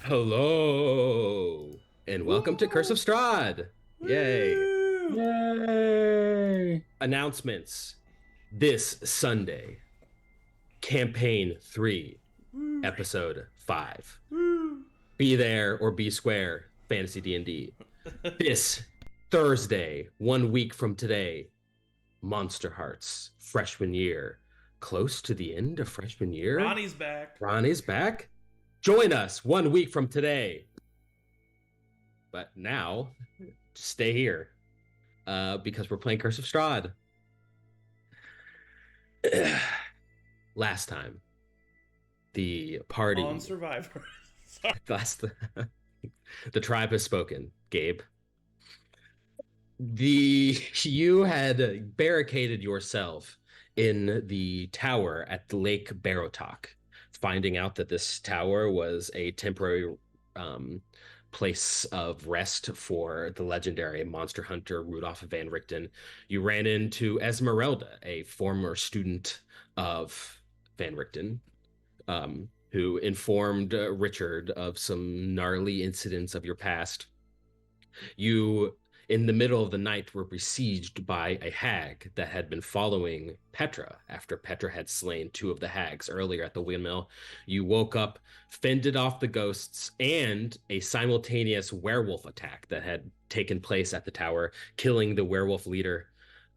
Hello, and welcome to Curse of Strahd. Yay. Woo! Yay! Announcements. This Sunday, Campaign 3, Woo! Episode 5. Woo! Be there or be square, Fantasy D&D. This Thursday, 1 week from today, Monster Hearts, freshman year. Close to the end of freshman year. Ronnie's back. Ronnie's back. Join us 1 week from today. But now, stay here because we're playing Curse of Strahd. Last time, the party On Survivor. the tribe has spoken. Gabe, you had barricaded yourself in the tower at the Lake Barotok, finding out that this tower was a temporary place of rest for the legendary monster hunter Rudolph van Richten. You ran into Esmeralda, a former student of van Richten, who informed Richard of some gnarly incidents of your past. You, in the middle of the night, were besieged by a hag that had been following Petra after Petra had slain two of the hags earlier at the windmill. You woke up, fended off the ghosts, and a simultaneous werewolf attack that had taken place at the tower, killing the werewolf leader.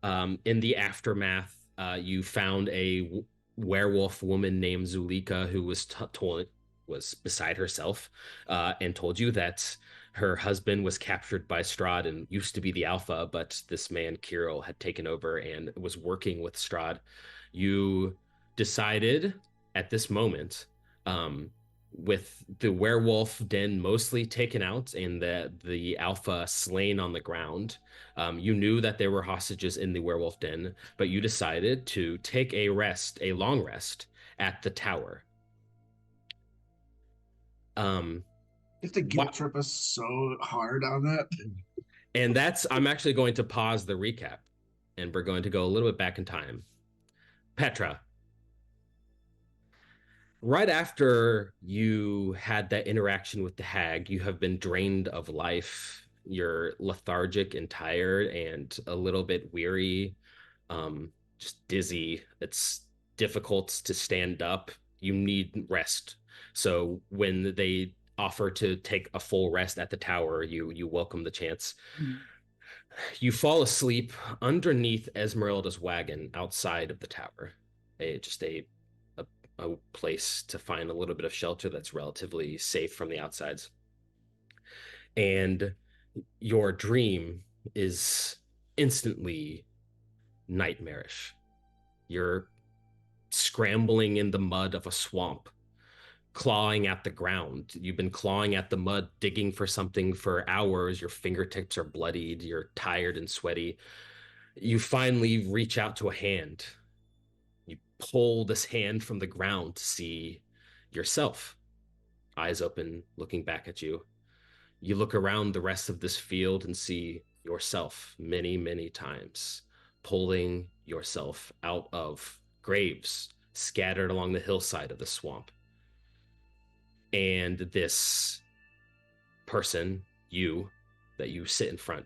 In the aftermath, you found a werewolf woman named Zulika who was was beside herself and told you that her husband was captured by Strahd and used to be the Alpha, but this man, Kirill, had taken over and was working with Strahd. You decided at this moment, with the werewolf den mostly taken out and the Alpha slain on the ground, you knew that there were hostages in the werewolf den, but you decided to take a long rest, at the tower. You have to guilt trip us so hard on that. And I'm actually going to pause the recap, and we're going to go a little bit back in time. Petra, right after you had that interaction with the hag, you have been drained of life. You're lethargic and tired and a little bit weary, just dizzy. It's difficult to stand up. You need rest. So when they offer to take a full rest at the tower, you welcome the chance. You fall asleep underneath Esmeralda's wagon outside of the tower. Just a place to find a little bit of shelter that's relatively safe from the outsides. And your dream is instantly nightmarish. You're scrambling in the mud of a swamp, clawing at the ground. You've been clawing at the mud, digging for something for hours. Your fingertips are bloodied. You're tired and sweaty. You finally reach out to a hand. You pull this hand from the ground to see yourself, eyes open, looking back at you. You look around the rest of this field and see yourself many, many times, pulling yourself out of graves scattered along the hillside of the swamp. And this person, that you sit in front,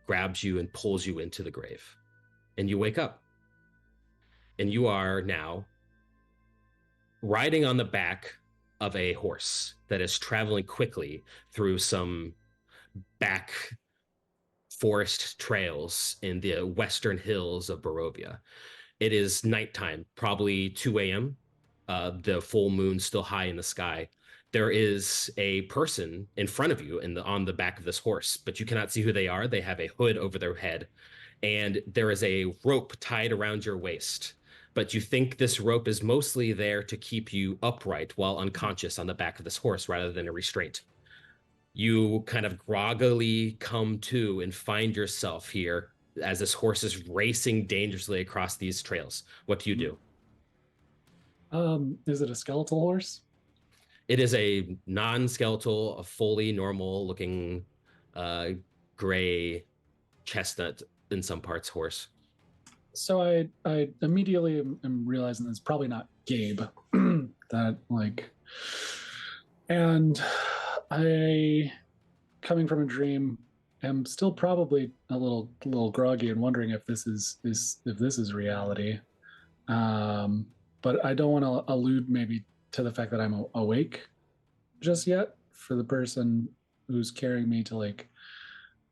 grabs you and pulls you into the grave. And you wake up. And you are now riding on the back of a horse that is traveling quickly through some back forest trails in the western hills of Barovia. It is nighttime, probably 2 a.m. The full moon still high in the sky. There is a person in front of you on the back of this horse, but you cannot see who they are. They have a hood over their head, and there is a rope tied around your waist. But you think this rope is mostly there to keep you upright while unconscious on the back of this horse rather than a restraint. You kind of groggily come to and find yourself here as this horse is racing dangerously across these trails. What do you do? Is it a skeletal horse? It is a non-skeletal, a fully normal-looking gray chestnut in some parts horse. So I immediately am realizing it's probably not Gabe. And I, coming from a dream, am still probably a little groggy and wondering if this is reality. But I don't want to allude maybe to the fact that I'm awake just yet for the person who's carrying me to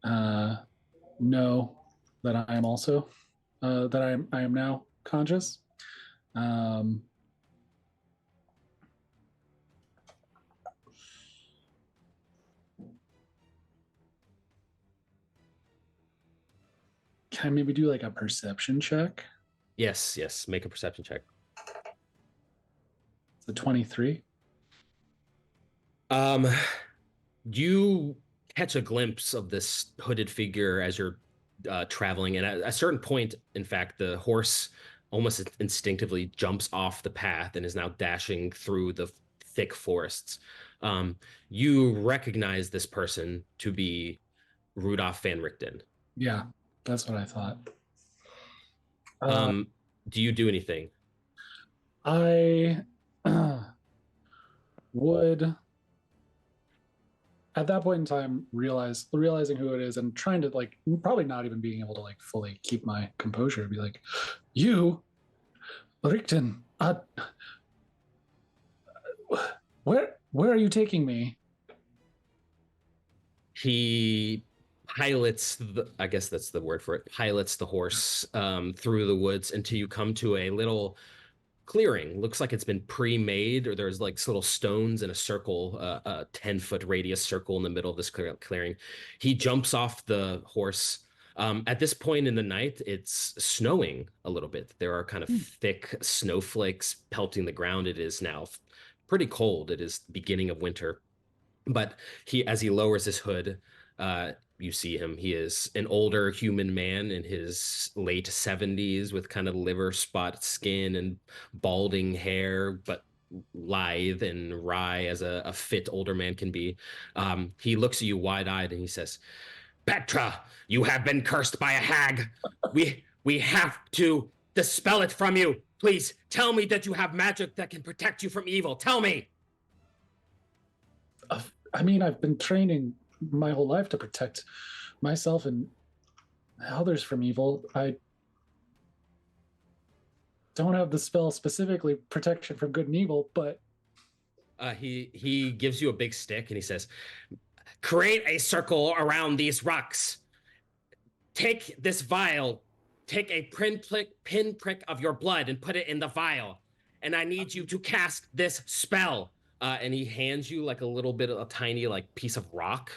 uh, know that I am also that I am now conscious. Um, can I maybe do like a perception check? Yes. Make a perception check. It's a 23. Um, you catch a glimpse of this hooded figure as you're traveling, and at a certain point, in fact, the horse almost instinctively jumps off the path and is now dashing through the thick forests. Um, you recognize this person to be Rudolph Van Richten. Yeah, that's what I thought. Uh, Um, do you do anything? I would at that point in time realizing who it is and trying to like probably not even being able to like fully keep my composure, be like, you, Richten, where are you taking me? He pilots I guess that's the word for it, pilots the horse through the woods until you come to a little clearing. Looks like it's been pre-made, or there's like little stones in a circle, a 10-foot radius circle in the middle of this clearing. He jumps off the horse. At this point in the night, it's snowing a little bit. There are kind of thick snowflakes pelting the ground. It is now pretty cold. It is the beginning of winter. But as he lowers his hood, you see him. He is an older human man in his late 70s with kind of liver spot skin and balding hair, but lithe and wry as a fit older man can be. He looks at you wide eyed and he says, Petra, you have been cursed by a hag. We have to dispel it from you. Please tell me that you have magic that can protect you from evil. Tell me. I mean, I've been training my whole life to protect myself and others from evil. I don't have the spell specifically protection from good and evil, but he gives you a big stick and he says, create a circle around these rocks. Take this vial, take a pinprick of your blood and put it in the vial. And I need you to cast this spell. And he hands you like a little bit of a tiny like piece of rock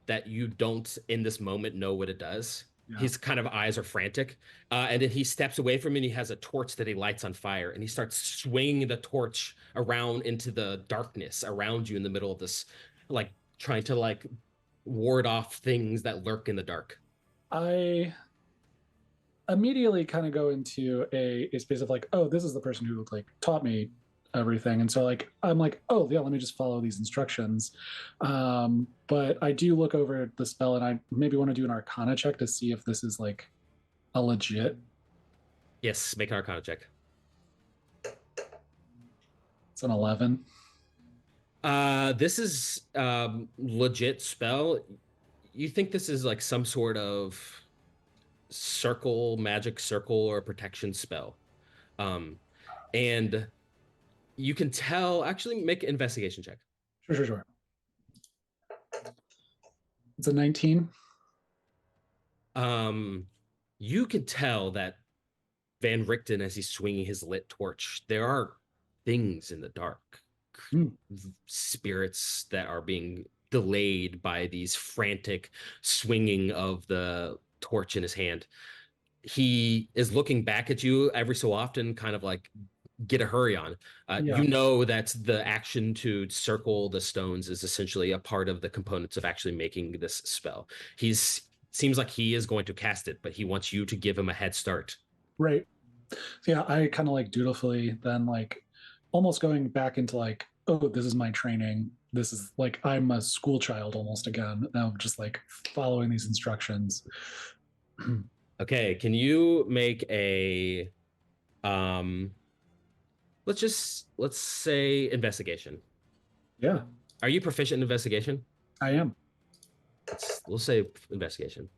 that you don't in this moment know what it does. Yeah. His kind of eyes are frantic. And then he steps away from you and he has a torch that he lights on fire. And he starts swinging the torch around into the darkness around you in the middle of this, like trying to like ward off things that lurk in the dark. I immediately kind of go into a space of like, oh, this is the person who like taught me everything, and so like I'm like, oh yeah, let me just follow these instructions. But I do look over the spell and I maybe want to do an arcana check to see if this is like a legit. Yes, make an arcana check. It's an 11. This is legit spell. You think this is like some sort of magic circle or protection spell. And you can tell, actually make an investigation check. Sure. It's a 19. You can tell that Van Richten, as he's swinging his lit torch, there are things in the dark, spirits that are being delayed by these frantic swinging of the torch in his hand. He is looking back at you every so often, kind of like, get a hurry on. You know that the action to circle the stones is essentially a part of the components of actually making this spell. Seems like he is going to cast it, but he wants you to give him a head start. Right. Yeah, I kind of like dutifully then like almost going back into like, oh, this is my training. This is like I'm a school child almost again. Now just like following these instructions. Okay, can you make a let's say investigation. Yeah. Are you proficient in investigation? I am. We'll say investigation.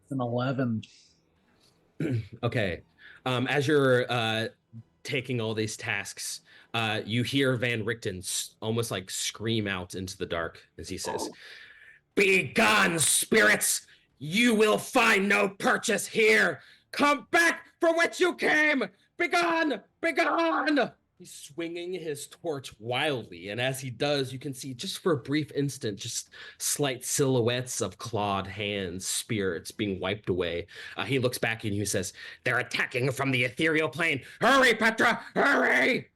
An 11. Okay. As you're taking all these tasks, you hear Van Richten almost like scream out into the dark as he says, "Be gone, spirits! You will find no purchase here! Come back from which you came! Be gone! Be gone!" He's swinging his torch wildly, and as he does, you can see just for a brief instant, just slight silhouettes of clawed hands, spirits being wiped away. He looks back and he says, "They're attacking from the ethereal plane! Hurry, Petra! Hurry!"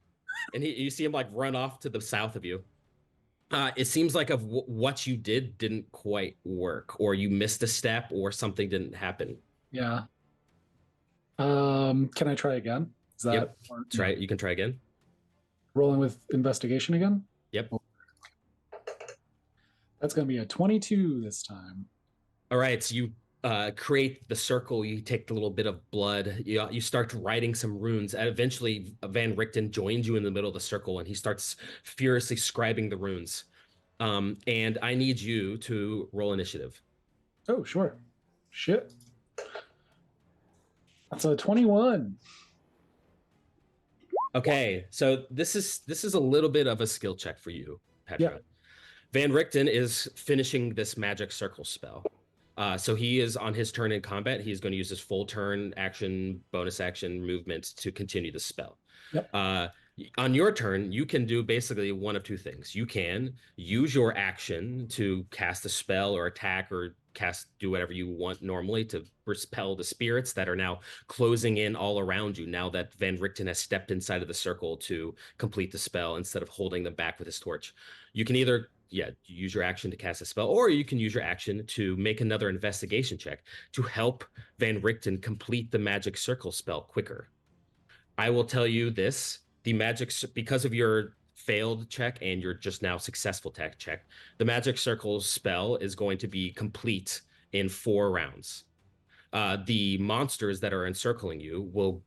And you see him like run off to the south of you. It seems like what you didn't quite work, or you missed a step, or something didn't happen. Yeah. Can I try again? Is that Yep. That's right. You can try again. Rolling with investigation again? Yep. That's going to be a 22 this time. All right. So you create the circle. You take the little bit of blood. You start writing some runes. And eventually, Van Richten joins you in the middle of the circle, and he starts furiously scribing the runes. And I need you to roll initiative. Oh, sure. Shit. That's a 21. Okay, so this is a little bit of a skill check for you, Petra. Yeah. Van Richten is finishing this magic circle spell. So he is on his turn in combat. He's going to use his full turn action, bonus action movement to continue the spell. Yep. On your turn, you can do basically one of two things. You can use your action to cast a spell or attack or do whatever you want normally to repel the spirits that are now closing in all around you now that Van Richten has stepped inside of the circle to complete the spell instead of holding them back with his torch. You can either use your action to cast a spell, or you can use your action to make another investigation check to help Van Richten complete the magic circle spell quicker. I will tell you this, because of your failed check and your just now successful check, the magic circle spell is going to be complete in 4 rounds. The monsters that are encircling you will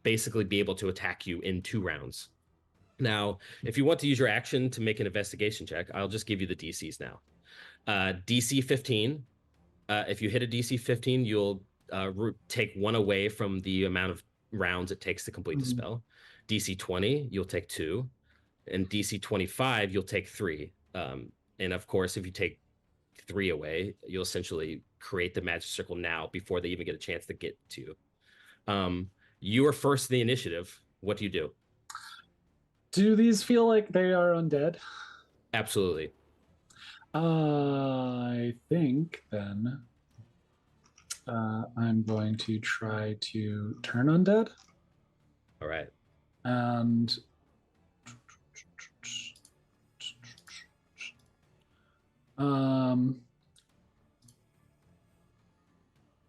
basically be able to attack you in 2 rounds. Now, if you want to use your action to make an investigation check, I'll just give you the DCs now. DC 15. If you hit a DC 15, you'll take 1 away from the amount of rounds it takes to complete the spell. DC 20, you'll take 2. And DC 25, you'll take 3. And of course, if you take 3 away, you'll essentially create the magic circle now before they even get a chance to get to you. You are first in the initiative. What do you do? Do these feel like they are undead? Absolutely. I think then I'm going to try to turn undead. All right. And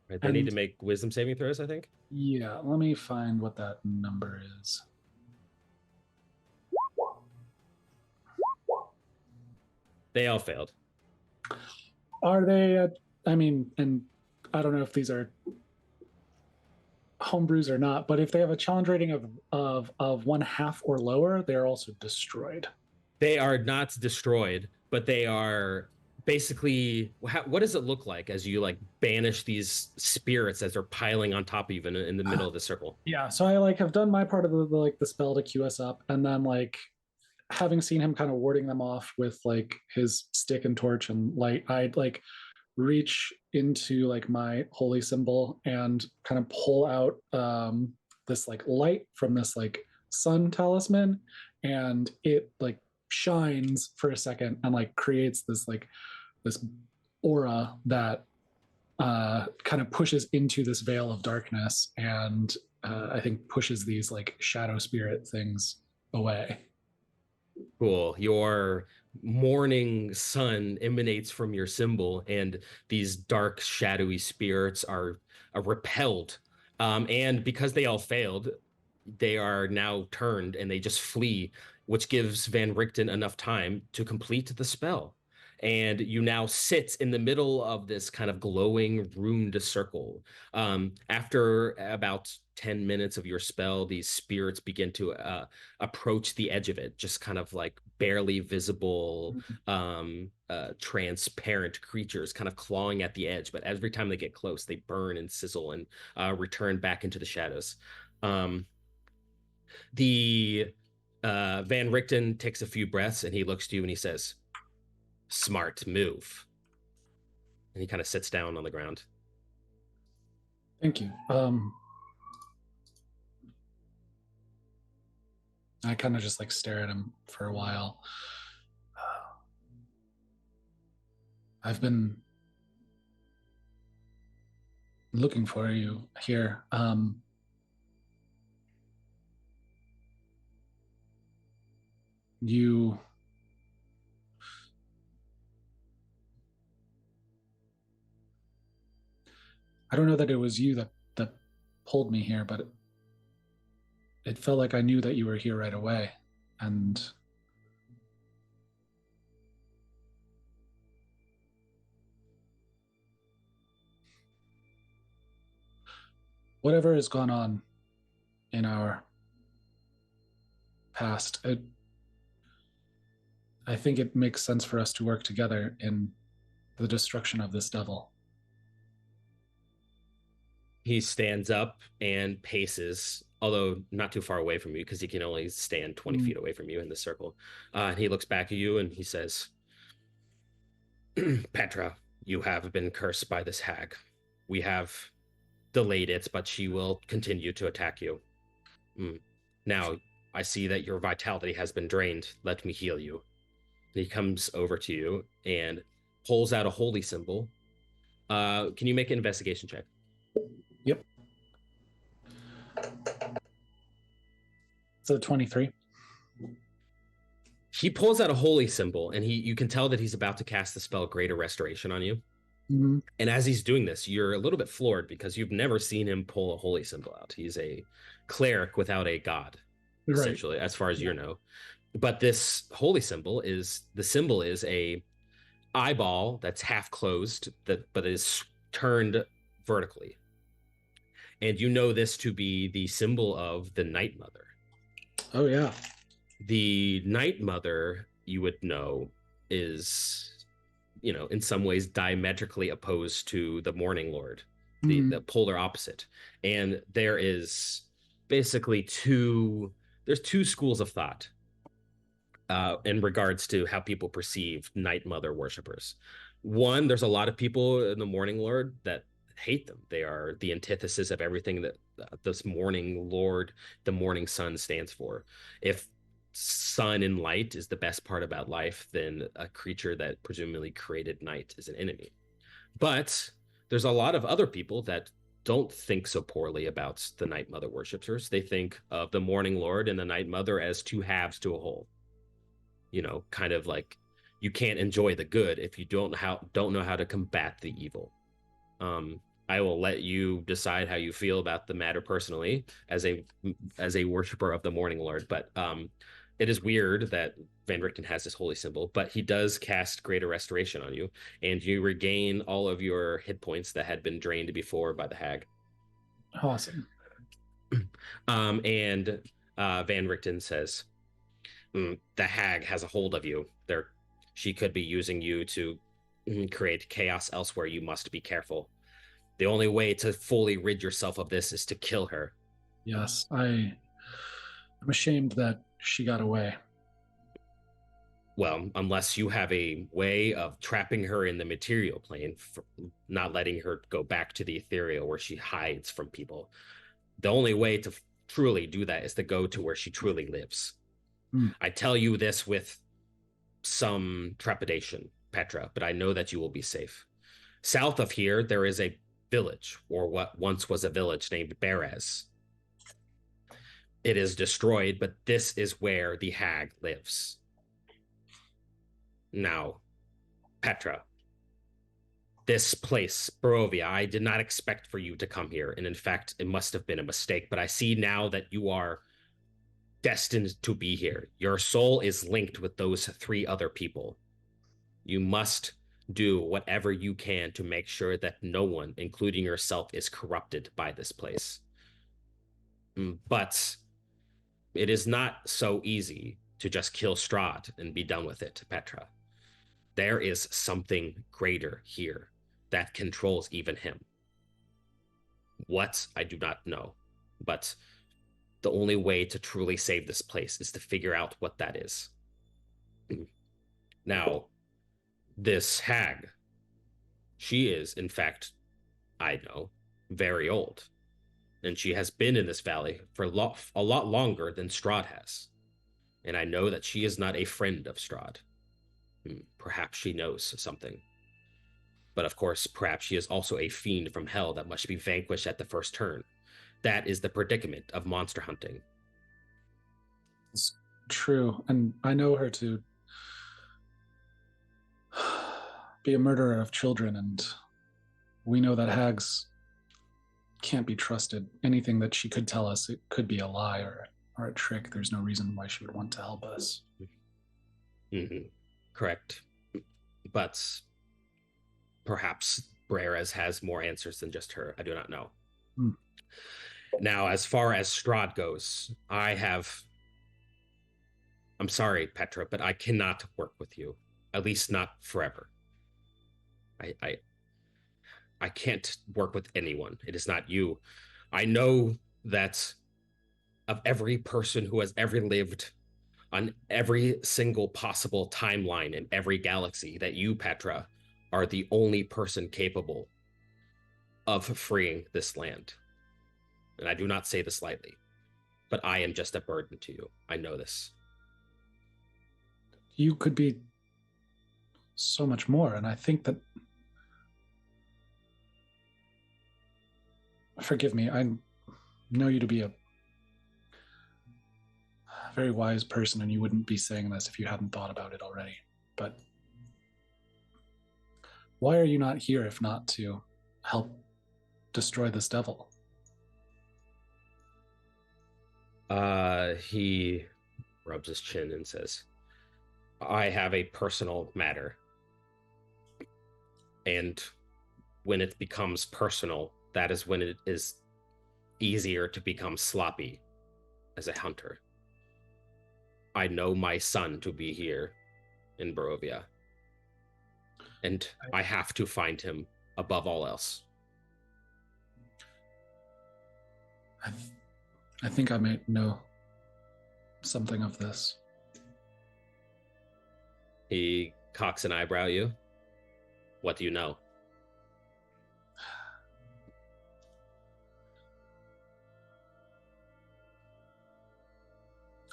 Right, they need to make wisdom saving throws, I think. Yeah, let me find what that number is. They all failed. Are they? I mean, and I don't know if these are homebrews or not, but if they have a challenge rating of 1/2 or lower, they are also destroyed. They are not destroyed, but they are basically. What does it look like as you like banish these spirits as they're piling on top of you in the middle of the circle? Yeah, so I like have done my part of the spell to queue us up, and then like having seen him kind of warding them off with like his stick and torch and light, I'd like reach into like my holy symbol and kind of pull out this like light from this like sun talisman, and it like shines for a second and like creates this like this aura that kind of pushes into this veil of darkness, and I think pushes these like shadow spirit things away. Cool. Your morning sun emanates from your symbol, and these dark, shadowy spirits are repelled. And because they all failed, they are now turned and they just flee, which gives Van Richten enough time to complete the spell. and you now sit in the middle of this kind of glowing ruined circle. After about 10 minutes of your spell, these spirits begin to approach the edge of it, just kind of like barely visible, transparent creatures kind of clawing at the edge. But every time they get close, they burn and sizzle and return back into the shadows. The Van Richten takes a few breaths and he looks to you and he says, "Smart move." And he kind of sits down on the ground. Thank you. I kind of just like stare at him for a while. I've been looking for you here. I don't know that it was you that pulled me here, but it felt like I knew that you were here right away. And whatever has gone on in our past, I think it makes sense for us to work together in the destruction of this devil. He stands up and paces, although not too far away from you because he can only stand 20 feet away from you in the circle. And he looks back at you and he says, "Petra, you have been cursed by this hag. We have delayed it, but she will continue to attack you. Now, I see that your vitality has been drained. Let me heal you." And he comes over to you and pulls out a holy symbol. Can you make an investigation check? Yep. So 23. He pulls out a holy symbol, and you can tell that he's about to cast the spell Greater Restoration on you. Mm-hmm. And as he's doing this, you're a little bit floored because you've never seen him pull a holy symbol out. He's a cleric without a god, essentially, as far as you know. But this holy symbol is a eyeball that's half closed, but is turned vertically. And you know this to be the symbol of the Night Mother. Oh, yeah. The Night Mother, you would know, is, in some ways diametrically opposed to the Morning Lord, the polar opposite. And there is basically there's two schools of thought in regards to how people perceive Night Mother worshippers. One, there's a lot of people in the Morning Lord that hate them. They are the antithesis of everything that this Morning Lord, the Morning Sun, stands for. If sun and light is the best part about life, then a creature that presumably created night is an enemy. But there's a lot of other people that don't think so poorly about the Night Mother worshippers. They think of the Morning Lord and the Night Mother as two halves to a whole. Kind of like you can't enjoy the good if you don't know how to combat the evil. I will let you decide how you feel about the matter personally as a worshiper of the Morning Lord, but it is weird that Van Richten has this holy symbol, but he does cast Greater Restoration on you, and you regain all of your hit points that had been drained before by the hag. Awesome. And Van Richten says, "The hag has a hold of you. She could be using you to create chaos elsewhere. You must be careful. The only way to fully rid yourself of this is to kill her." Yes, I'm ashamed that she got away. Well, unless you have a way of trapping her in the material plane, not letting her go back to the ethereal where she hides from people. The only way to truly do that is to go to where she truly lives. I tell you this with some trepidation, Petra, but I know that you will be safe. South of here, there is a village, or what once was a village, named Beres. It is destroyed, but this is where the hag lives. Now, Petra, this place, Barovia, I did not expect for you to come here, and in fact, it must have been a mistake, but I see now that you are destined to be here. Your soul is linked with those three other people. You must do whatever you can to make sure that no one, including yourself, is corrupted by this place. But it is not so easy to just kill Strahd and be done with it, Petra. There is something greater here that controls even him. What, I do not know. But the only way to truly save this place is to figure out what that is. Now, this hag, she is, in fact, I know, very old. And she has been in this valley for a lot longer than Strahd has. And I know that she is not a friend of Strahd. Perhaps she knows something. But of course, perhaps she is also a fiend from hell that must be vanquished at the first turn. That is the predicament of monster hunting. It's true. And I know her to be a murderer of children, and we know that hags can't be trusted. Anything that she could tell us, it could be a lie or a trick. There's no reason why she would want to help us. Correct. But perhaps Breres has more answers than just her. I do not know. Now, as far as Strahd goes, I'm sorry, Petra, but I cannot work with you. At least not forever. I can't work with anyone. It is not you. I know that of every person who has ever lived on every single possible timeline in every galaxy, that you, Petra, are the only person capable of freeing this land. And I do not say this lightly, but I am just a burden to you. I know this. You could be so much more, and I think that... Forgive me, I know you to be a very wise person, and you wouldn't be saying this if you hadn't thought about it already. But why are you not here if not to help destroy this devil? He rubs his chin and says, I have a personal matter. And when it becomes personal, that is when it is easier to become sloppy as a hunter. I know my son to be here in Barovia, and I have to find him above all else. I think I might know something of this. He cocks an eyebrow at you. What do you know?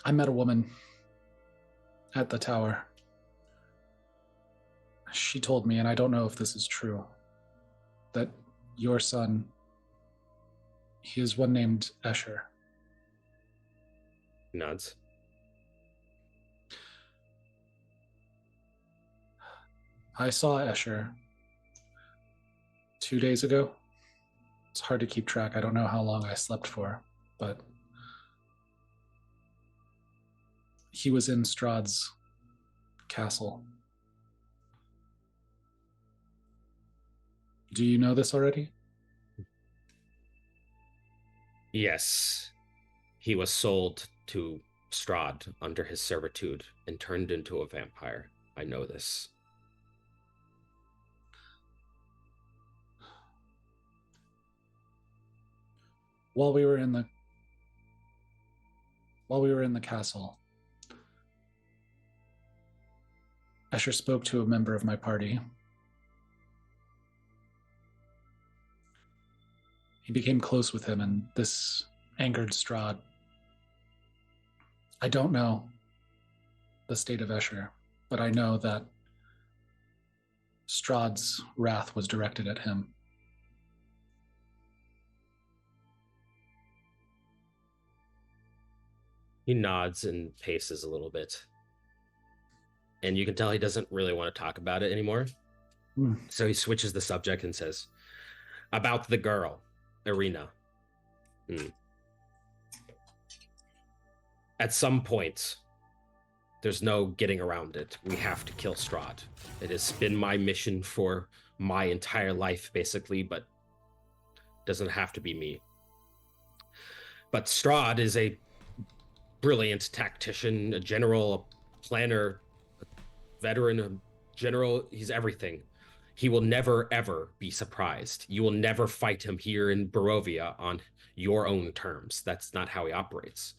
I met a woman at the tower. She told me, and I don't know if this is true, that your son, he is one named Escher. He nods. I saw Escher 2 days ago. It's hard to keep track. I don't know how long I slept for, but he was in Strahd's castle. Do you know this already? Yes. He was sold to Strahd under his servitude and turned into a vampire. I know this. While we were in the castle, Escher spoke to a member of my party. He became close with him, and this angered Strahd. I don't know the state of Escher, but I know that Strahd's wrath was directed at him. He nods and paces a little bit. And you can tell he doesn't really want to talk about it anymore. So he switches the subject and says, about the girl, Irina. At some point, There's no getting around it. We have to kill Strahd. It has been my mission for my entire life, basically, but it doesn't have to be me. But Strahd is a brilliant tactician, a general, a planner, a veteran, a general. He's everything. He will never, ever be surprised. You will never fight him here in Barovia on your own terms. That's not how he operates.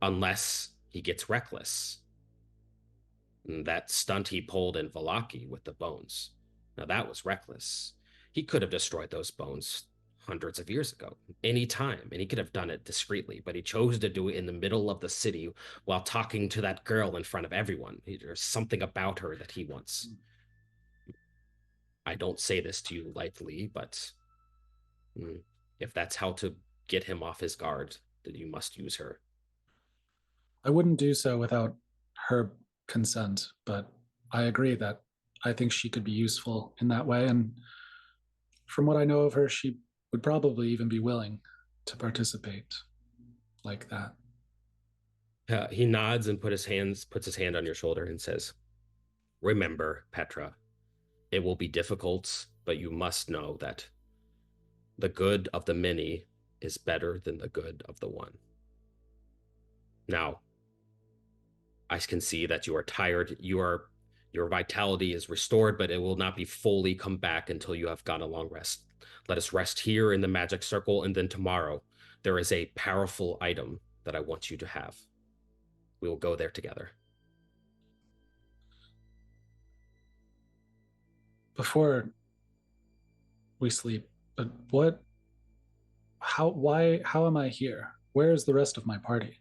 Unless he gets reckless. And that stunt he pulled in Vallaki with the bones. Now that was reckless. He could have destroyed those bones hundreds of years ago, any time, and he could have done it discreetly, but he chose to do it in the middle of the city while talking to that girl in front of everyone. There's something about her that he wants. I don't say this to you lightly, but if that's how to get him off his guard, then you must use her. I wouldn't do so without her consent, but I agree that I think she could be useful in that way. And from what I know of her, she would probably even be willing to participate like that. He nods and puts his hand on your shoulder and says, "Remember, Petra, it will be difficult, but you must know that the good of the many is better than the good of the one. Now, I can see that you are tired. Your vitality is restored, but it will not be fully come back until you have gotten a long rest. Let us rest here in the magic circle, and then tomorrow there is a powerful item that I want you to have. We will go there together." Before we sleep, but how am I here? Where is the rest of my party?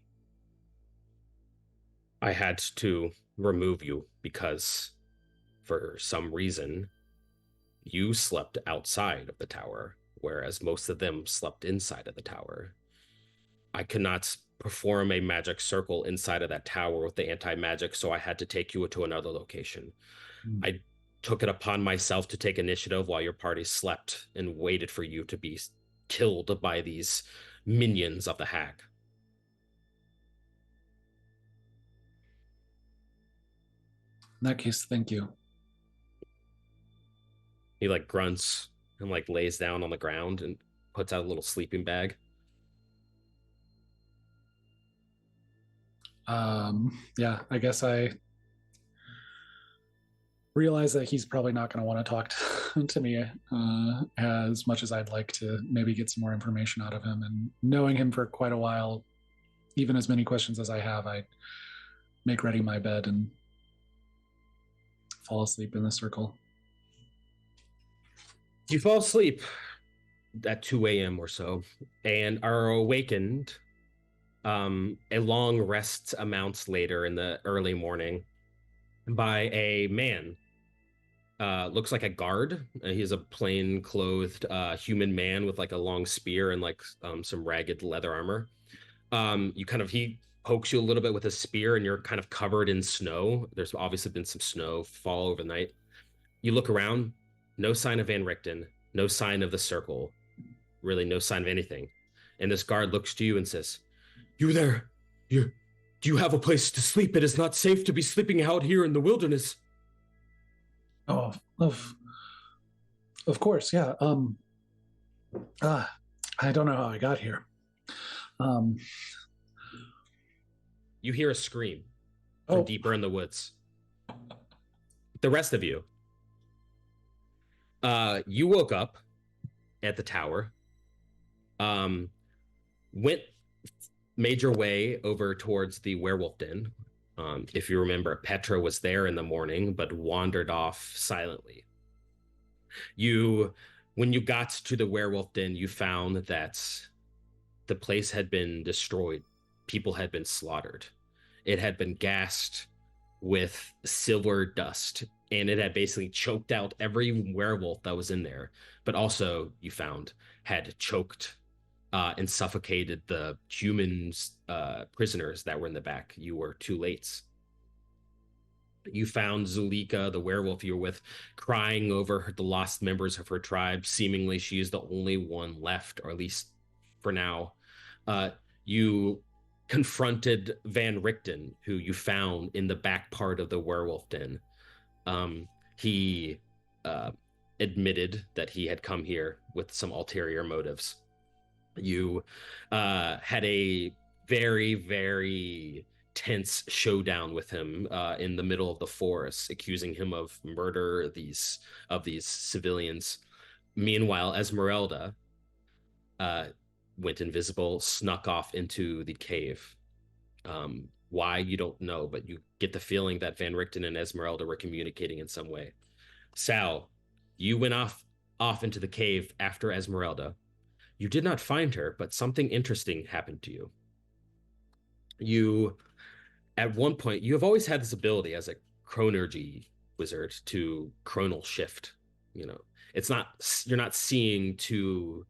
I had to remove you because, for some reason, you slept outside of the tower, whereas most of them slept inside of the tower. I could not perform a magic circle inside of that tower with the anti-magic, so I had to take you to another location. I took it upon myself to take initiative while your party slept and waited for you to be killed by these minions of the hag. In that case, thank you. He grunts and lays down on the ground and puts out a little sleeping bag. Yeah, I guess I realize that he's probably not going to want to talk to me as much as I'd like to maybe get some more information out of him. And knowing him for quite a while, even as many questions as I have, I make ready my bed and fall asleep in the circle. You fall asleep at 2 a.m. or so and are awakened a long rest amounts later in the early morning by a man. Looks like a guard. He's a plain clothed human man with a long spear and some ragged leather armor. He pokes you a little bit with a spear and you're kind of covered in snow. There's obviously been some snow fall overnight. You look around, no sign of Van Richten, no sign of the circle, really no sign of anything. And this guard looks to you and says, "You there? Do you have a place to sleep? It is not safe to be sleeping out here in the wilderness." Oh, of course, yeah. I don't know how I got here. You hear a scream from deeper in the woods. The rest of you, you woke up at the tower, made your way over towards the werewolf den. If you remember, Petra was there in the morning, but wandered off silently. When you got to the werewolf den, you found that the place had been destroyed. People had been slaughtered. It had been gassed with silver dust, and it had basically choked out every werewolf that was in there, but also, you found, had choked and suffocated the humans, prisoners that were in the back. You were too late. You found Zulika, the werewolf you were with, crying over the lost members of her tribe. Seemingly, she is the only one left, or at least for now. You confronted Van Richten, who you found in the back part of the werewolf den. He admitted that he had come here with some ulterior motives. You had a very, very tense showdown with him in the middle of the forest, accusing him of murder of these civilians. Meanwhile, Esmeralda went invisible, snuck off into the cave. Why, you don't know, but you get the feeling that Van Richten and Esmeralda were communicating in some way. Sal, you went off into the cave after Esmeralda. You did not find her, but something interesting happened to you. You, at one point, you have always had this ability as a chronergy wizard to chronal shift. You know, it's not, you're not seeing to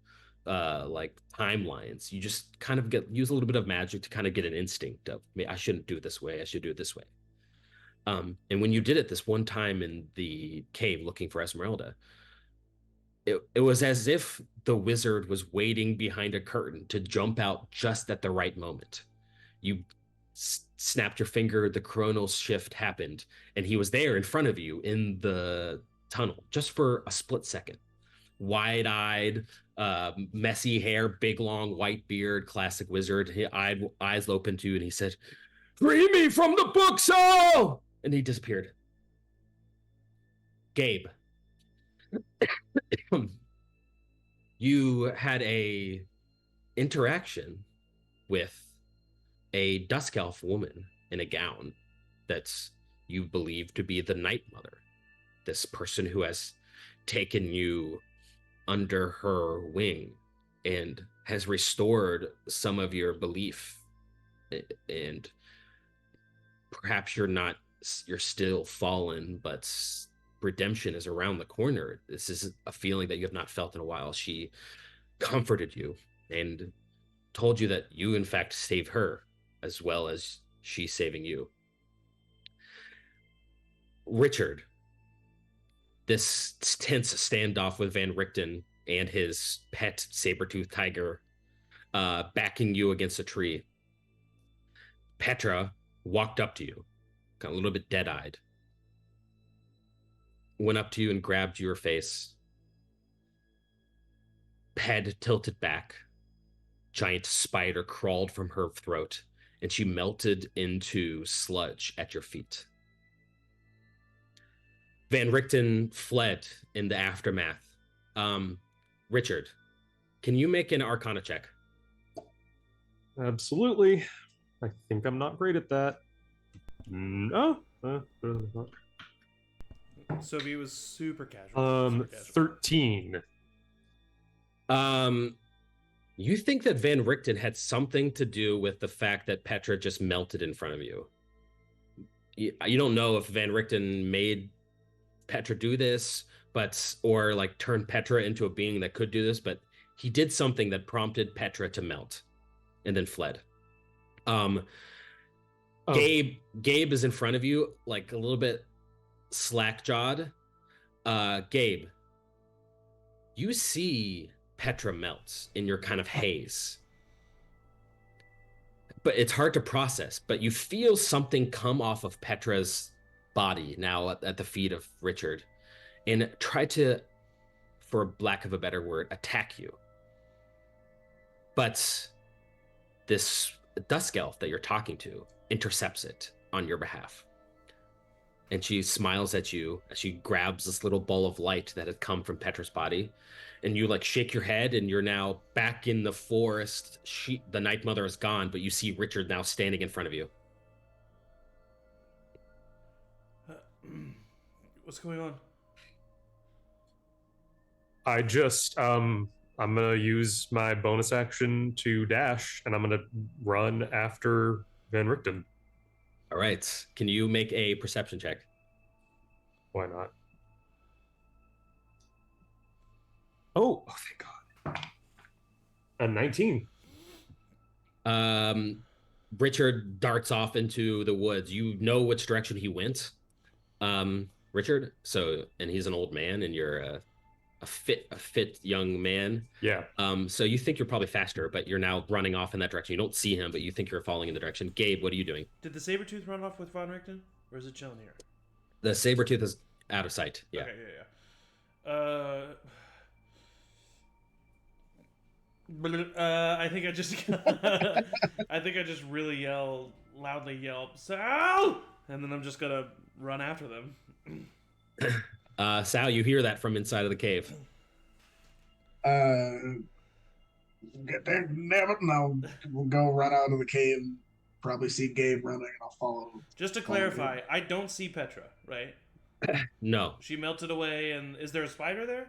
like timelines. You just kind of use a little bit of magic to kind of get an instinct of, I shouldn't do it this way. I should do it this way. And when you did it this one time in the cave looking for Esmeralda, it was as if the wizard was waiting behind a curtain to jump out just at the right moment. You snapped your finger, the chronal shift happened, and he was there in front of you in the tunnel just for a split second. Wide-eyed, messy hair, big long white beard, classic wizard. His eyes open to you, and he said, "Free me from the book, Saul!" And he disappeared. Gabe, you had a interaction with a dusk elf woman in a gown that you believe to be the Night Mother, this person who has taken you under her wing and has restored some of your belief. And perhaps you're still fallen, but redemption is around the corner. This is a feeling that you have not felt in a while. She comforted you and told you that you in fact saved her as well as she saving you. Richard, this tense standoff with Van Richten and his pet saber-toothed tiger backing you against a tree. Petra walked up to you, got a little bit dead-eyed, went up to you and grabbed your face. Head tilted back. Giant spider crawled from her throat, and she melted into sludge at your feet. Van Richten fled in the aftermath. Richard, can you make an Arcana check? Absolutely. I think I'm not great at that. No. Sophie was super casual. Super casual. 13. You think that Van Richten had something to do with the fact that Petra just melted in front of you. You don't know if Van Richten made Petra do this, or like turned Petra into a being that could do this, but he did something that prompted Petra to melt and then fled. Gabe is in front of you, like a little bit slack-jawed. Gabe, you see Petra melts in your kind of haze. But it's hard to process, but you feel something come off of Petra's body now at the feet of Richard and try to, for lack of a better word, attack you. But this dusk elf that you're talking to intercepts it on your behalf. And she smiles at you as she grabs this little ball of light that had come from Petra's body. And you like shake your head and you're now back in the forest. The Night Mother is gone, but you see Richard now standing in front of you. What's going on? I just, I'm gonna use my bonus action to dash, and I'm gonna run after Van Richten. All right. Can you make a perception check? Why not? Oh, thank God. A 19. Richard darts off into the woods. You know which direction he went, Richard. So, and he's an old man, and you're fit young man. Yeah. So you think you're probably faster, but you're now running off in that direction. You don't see him, but you think you're falling in the direction. Gabe, what are you doing? Did the Sabretooth run off with Von Richten? Or is it chilling here? The Sabretooth is out of sight. Yeah. Okay, yeah. I think I just really loudly yell, Sal! And then I'm just gonna run after them. Sal, you hear that from inside of the cave. Get there, damn it, and we'll go run out of the cave and probably see Gabe running, and I'll follow him. Just to clarify, I don't see Petra, right? No. She melted away, and is there a spider there?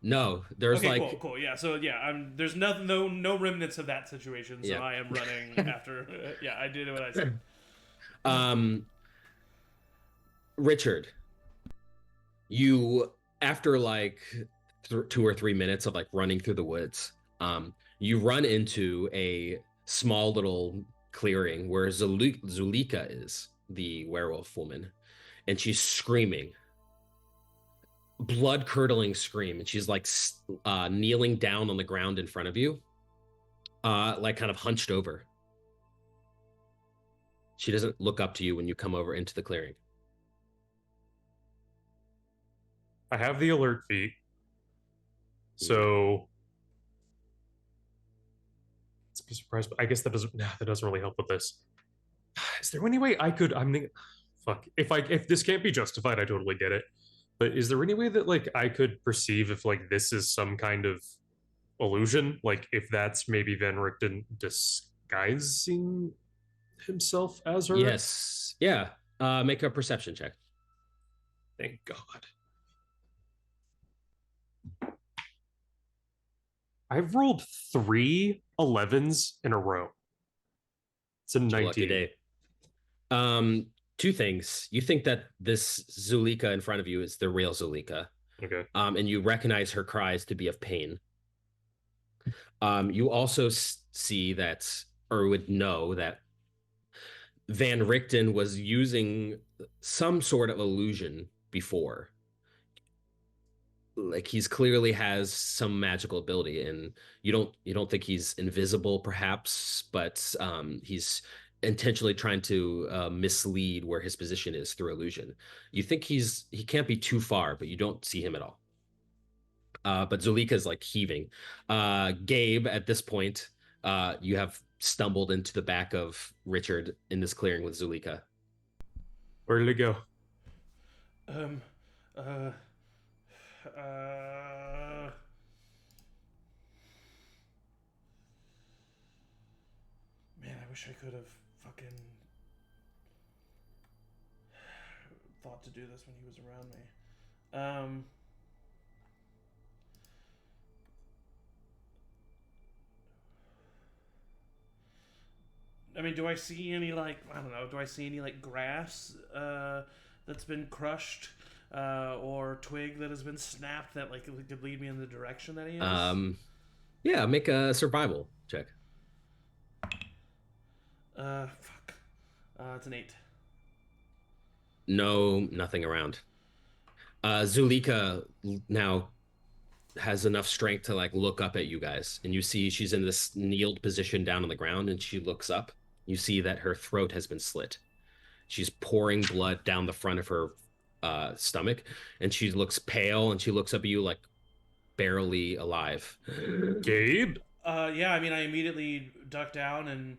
No, there's okay, cool. Yeah, so yeah, there's no remnants of that situation, so yeah. I am running after. Yeah, I did what I said. Richard, you after like 2 or 3 minutes of like running through the woods, you run into a small little clearing where Zulika is, the werewolf woman, and she's screaming. Blood-curdling scream, and she's like kneeling down on the ground in front of you, like kind of hunched over. She doesn't look up to you when you come over into the clearing. I have the alert feat, so it's a surprise. But I guess that doesn't really help with this. Is there any way I could? Fuck. If this can't be justified, I totally get it. But is there any way that like I could perceive if like this is some kind of illusion? Like if that's maybe Van Richten disguising himself as her? Yes. Yeah. Make a perception check. Thank God. I've rolled 3 11s in a row. It's a 19. Lucky day. 2 things. You think that this Zulika in front of you is the real Zulika. Okay. And you recognize her cries to be of pain. You also see that, or would know that Van Richten was using some sort of illusion before. Like he's clearly has some magical ability, and you don't think he's invisible, perhaps, but he's intentionally trying to mislead where his position is through illusion. You think he can't be too far, but you don't see him at all. But Zulika's like heaving. Gabe, at this point, you have stumbled into the back of Richard in this clearing with Zulika. Where did it go? Man, I wish I could have fucking thought to do this when he was around me. I mean, do I see any like, I don't know, do I see any like grass that's been crushed or twig that has been snapped that like could lead me in the direction that he is? Yeah, make a survival check. Fuck. It's an 8. No, nothing around. Zulika now has enough strength to like look up at you guys, and you see she's in this kneeled position down on the ground, and she looks up. You see that her throat has been slit. She's pouring blood down the front of her stomach, and she looks pale, and she looks up at you like barely alive. Gabe? Yeah, I mean, I immediately duck down and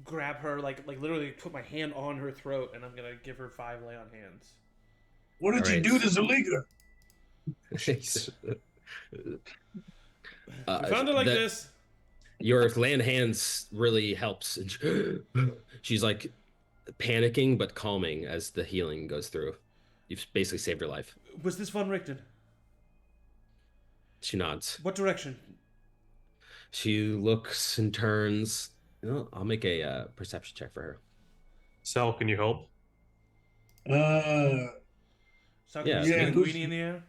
grab her, like literally put my hand on her throat, and I'm gonna give her 5 lay on hands. What did you do to Zulika? I found it like this. Your land hands really helps. She's like panicking but calming as the healing goes through. You've basically saved her life. Was this Von Richten? She nods. What direction? She looks and turns. I'll make a perception check for her. Sal, can you help? So yeah, Linguini in the air?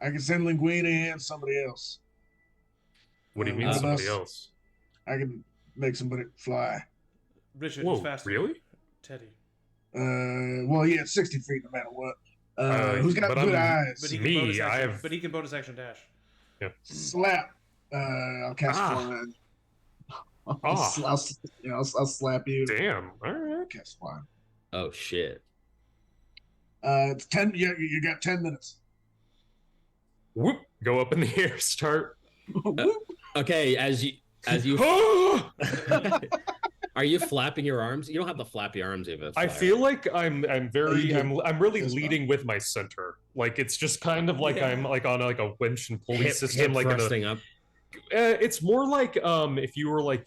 I can send Linguini and somebody else. What do you mean somebody else? I can make somebody fly. Richard is faster. Really? Teddy. Well, yeah, it's 60 feet no matter what. Who's got but good I'm- eyes? But he can Me, bonus I action. have- But he can bonus action dash. Slap. I'll cast flying. I'll slap you. Damn. All right. Cast flying. Oh shit. It's 10. You got 10 minutes. Whoop. Go up in the air. Start. Okay, as you are you flapping your arms? You don't have the flappy arms of a I flyer. feel like I'm really Fist leading with my center. Like it's just kind of like I'm like on like a winch and pulley system, hip like thrusting up. it's more like if you were like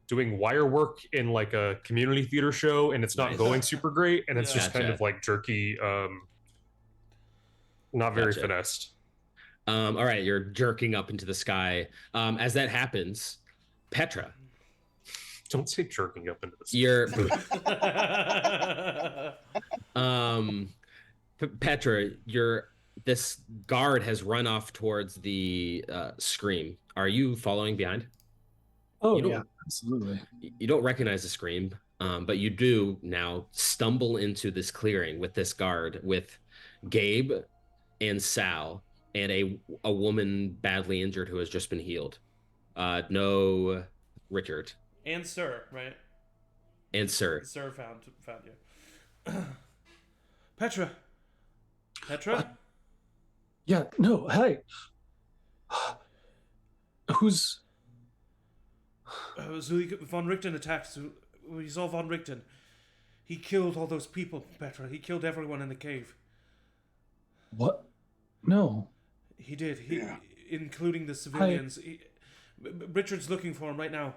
doing wire work in like a community theater show and it's not Nice. going super great and it's just Gotcha. kind of like jerky, not very Gotcha. finessed. All right, you're jerking up into the sky. As that happens, Petra, Don't say jerking up into the sky. you're Petra, this guard has run off towards the scream. Are you following behind? Oh You don't- yeah, absolutely. You don't recognize the scream, but you do now stumble into this clearing with this guard with Gabe and Sal and a woman badly injured who has just been healed. No Richard And Sir, right? and Sir. Sir found you. Petra. Petra? Yeah, no, hey. Who's Zulik von Richten attacked. We saw von Richten. He killed all those people, Petra. He killed everyone in the cave. what? No. He did. Yeah. Including the civilians. Richard's looking for him right now.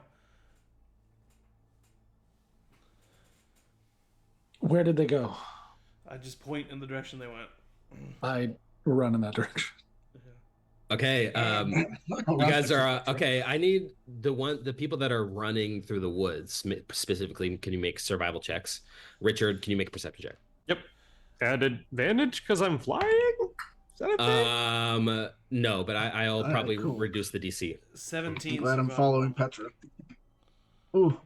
Where did they go? I just point in the direction they went. I run in that direction. Okay, you guys are okay. I need the people that are running through the woods specifically. Can you make survival checks? Richard, can you make a perception check? Yep. Add advantage because I'm flying. Is that a thing? No, but I'll All right, probably cool. reduce the DC. 17. Glad I'm survival. following Petra. Ooh,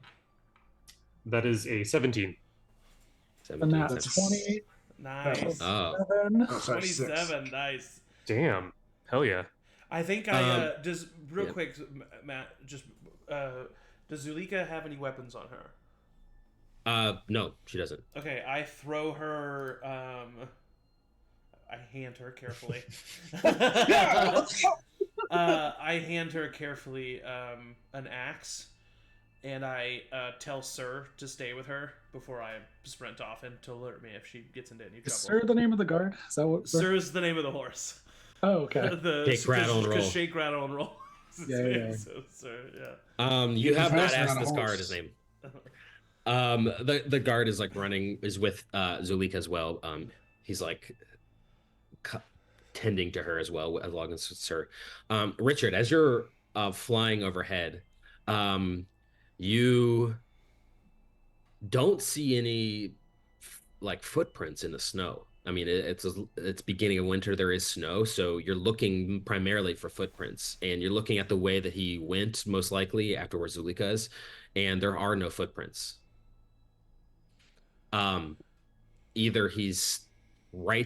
That is a 17. And that's 17. 20. Nice. Oh, 7. oh, sorry, 27. Nice. Damn. Hell yeah. I think does real quick, Matt. Just does Zulika have any weapons on her? no, she doesn't. Okay, I throw her. I hand her carefully. Yeah, let's go. I hand her carefully an axe, and I tell Sir to stay with her before I sprint off and to alert me if she gets into any Is trouble. Sir the name of the guard? Is that what? Sir is the name of the horse. Oh, okay. Shake, rattle, and roll. Shake, rattle, and roll. Yeah. So, Sir, yeah. You have not faster asked on a this guard horse. his name. The guard is like running is with Zulika as well. He's like tending to her as well as long as Sir. Richard, as you're flying overhead, you don't see any like footprints in the snow. I mean, it's beginning of winter. There is snow, so you're looking primarily for footprints, and you're looking at the way that he went, most likely after where Zulika is, and there are no footprints. Either he's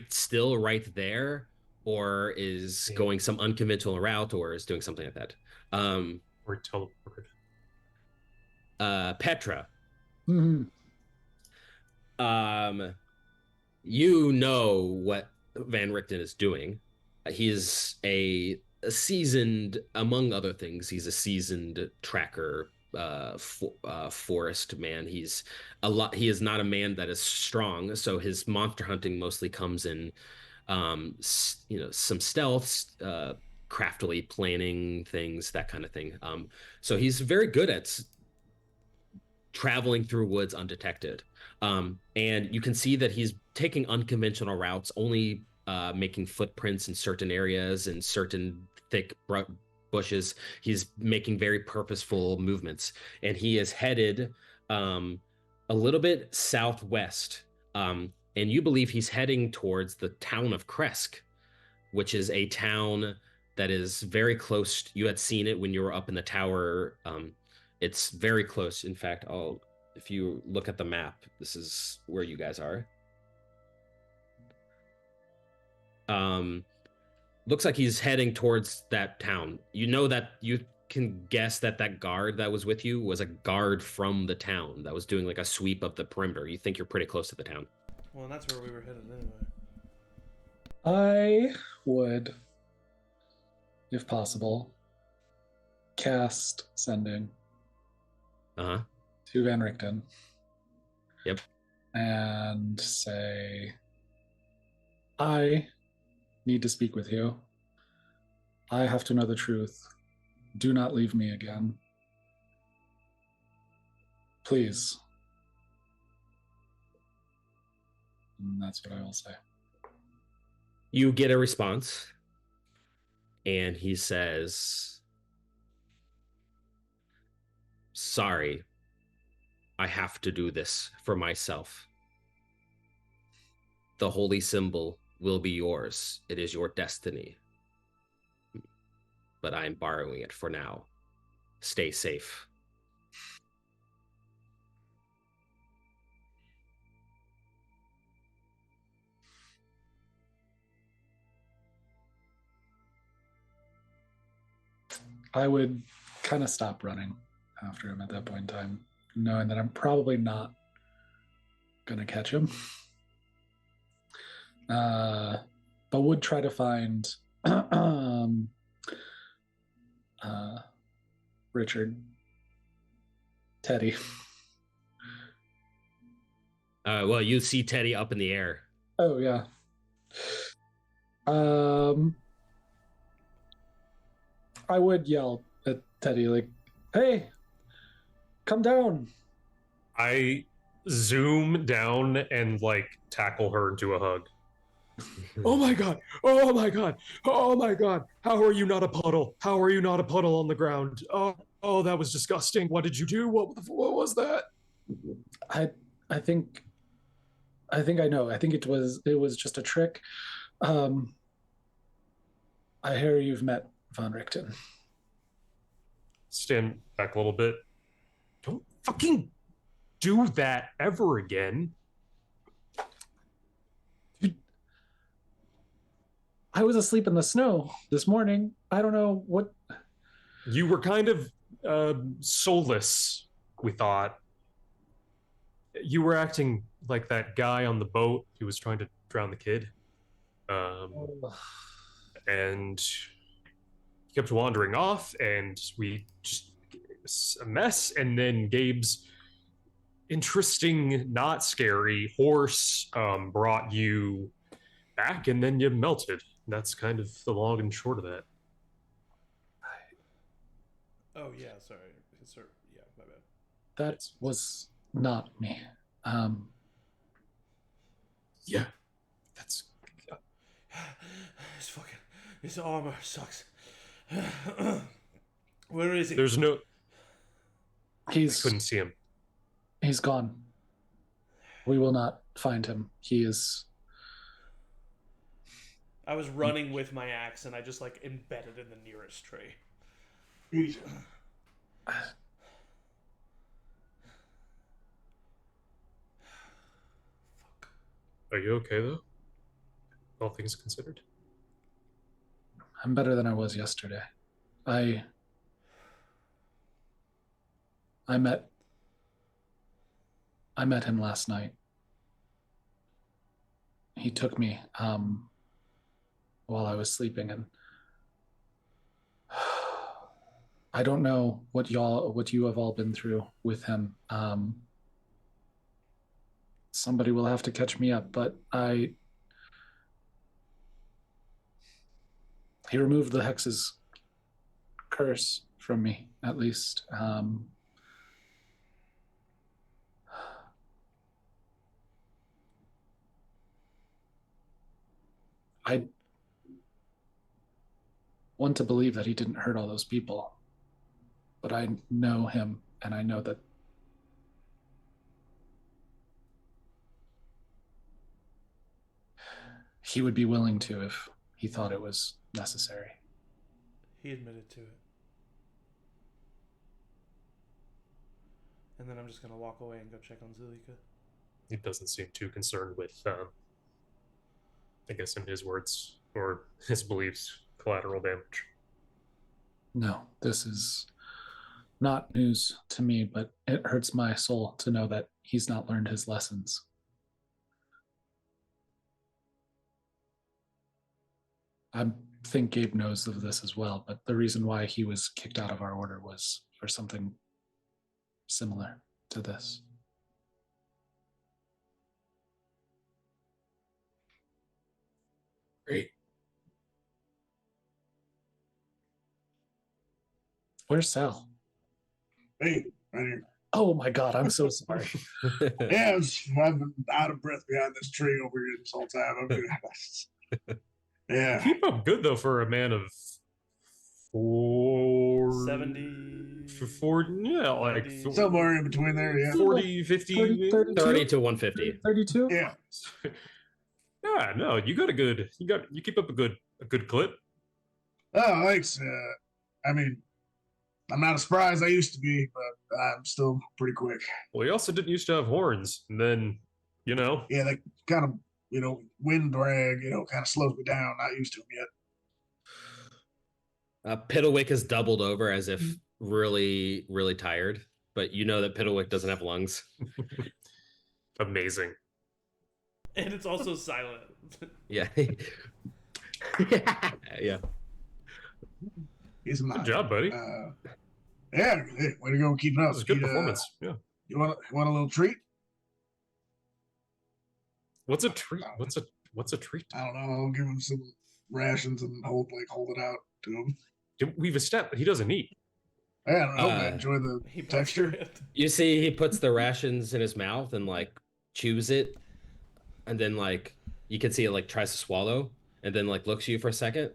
still right there, or is going some unconventional route, or is doing something like that. Or teleported. Petra. Mhm. You know what Van Richten is doing. He's a seasoned, among other things, he's a seasoned tracker, forest man. He is not a man that is strong, so his monster hunting mostly comes in, some stealth, craftily planning things, that kind of thing. So he's very good at traveling through woods undetected. And you can see that he's taking unconventional routes, only making footprints in certain areas and certain thick bushes. He's making very purposeful movements, and he is headed a little bit southwest. And you believe he's heading towards the town of Kresk, which is a town that is very close. You had seen it when you were up in the tower. It's very close. In fact, if you look at the map, this is where you guys are. Looks like he's heading towards that town. You know that you can guess that that guard that was with you was a guard from the town that was doing like a sweep of the perimeter. You think you're pretty close to the town. Well, and that's where we were headed anyway. I would, if possible, cast Sending Uh-huh. to Van Richten. Yep. And say, I need to speak with you. I have to know the truth. Do not leave me again. Please. And that's what I will say. You get a response, and he says, sorry, I have to do this for myself. The holy symbol will be yours. It is your destiny. But I am borrowing it for now. Stay safe. I would kind of stop running after him at that point in time, knowing that I'm probably not going to catch him. But would try to find Richard, Teddy. Well, you see Teddy up in the air. Oh, yeah. I would yell at Teddy, like, hey, come down. I zoom down and like tackle her into a hug. Oh my god! Oh my god! Oh my god! How are you not a puddle? How are you not a puddle on the ground? Oh, that was disgusting. What did you do? What was that? I think I know. I think it was just a trick. I hear you've met Von Richten. Stand back a little bit. Don't fucking do that ever again. I was asleep in the snow this morning. I don't know what... You were kind of soulless, we thought. You were acting like that guy on the boat who was trying to drown the kid. And he kept wandering off, and we just... It was a mess, and then Gabe's interesting, not scary horse brought you back, and then you melted. That's kind of the long and short of that. Oh, yeah, sorry. Yeah, my bad. That was not me. Yeah, that's... His armor sucks. Where is he? There's no... I He's couldn't see him. He's gone. We will not find him. He is... I was running with my axe, and I just, like, embedded in the nearest tree. Jesus. Are you okay, though? All things considered? I'm better than I was yesterday. I met him last night. He took me while I was sleeping, and I don't know what you have all been through with him. Somebody will have to catch me up, but he removed the Hex's curse from me, at least. I want to believe that he didn't hurt all those people, but I know him, and I know that he would be willing to if he thought it was necessary. He admitted to it. And then I'm just going to walk away and go check on Zulika. He doesn't seem too concerned with, I guess in his words, or his beliefs collateral damage? No, this is not news to me, but it hurts my soul to know that he's not learned his lessons. I think Gabe knows of this as well, but the reason why he was kicked out of our order was for something similar to this. Great. Where's Sal? Hey, right here. Oh my God, I'm so sorry. Yeah, I've been out of breath behind this tree over here this whole time. I'm good. Yeah. Keep up good though for a man of 70. 40, yeah, like 90. Somewhere in between there, yeah. 40, 50. 30, 30 to 150. 32? Yeah. Yeah, no, you keep up a good clip. Oh, thanks. I mean, I'm not as spry as I used to be, but I'm still pretty quick. Well, he also didn't used to have horns, and then, Yeah, they kind of, wind drag, kind of slows me down. Not used to them yet. Piddlewick is doubled over as if really, really tired, but you know that Piddlewick doesn't have lungs. Amazing. And it's also silent. Yeah. Yeah. He's Good job, buddy. Yeah, hey, way to go, keeping up. That was a good performance. Yeah. You want a little treat? What's a treat? What's a treat? I don't know. I'll give him some rations and hold it out to him. We've established he doesn't eat. Yeah, I don't know. I enjoy the He texture. it. You see, he puts the rations in his mouth and like chews it, and then like you can see it like tries to swallow, and then like looks at you for a second,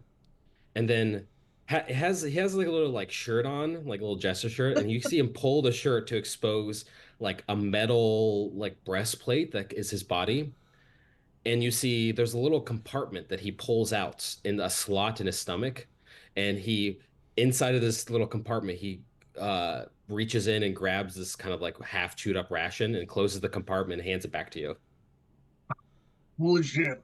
and then he has like a little like shirt on, like a little jester shirt, and you see him pull the shirt to expose like a metal like breastplate that is his body, and you see there's a little compartment that he pulls out in a slot in his stomach, and he inside of this little compartment he reaches in and grabs this kind of like half chewed up ration and closes the compartment and hands it back to you. Holy shit.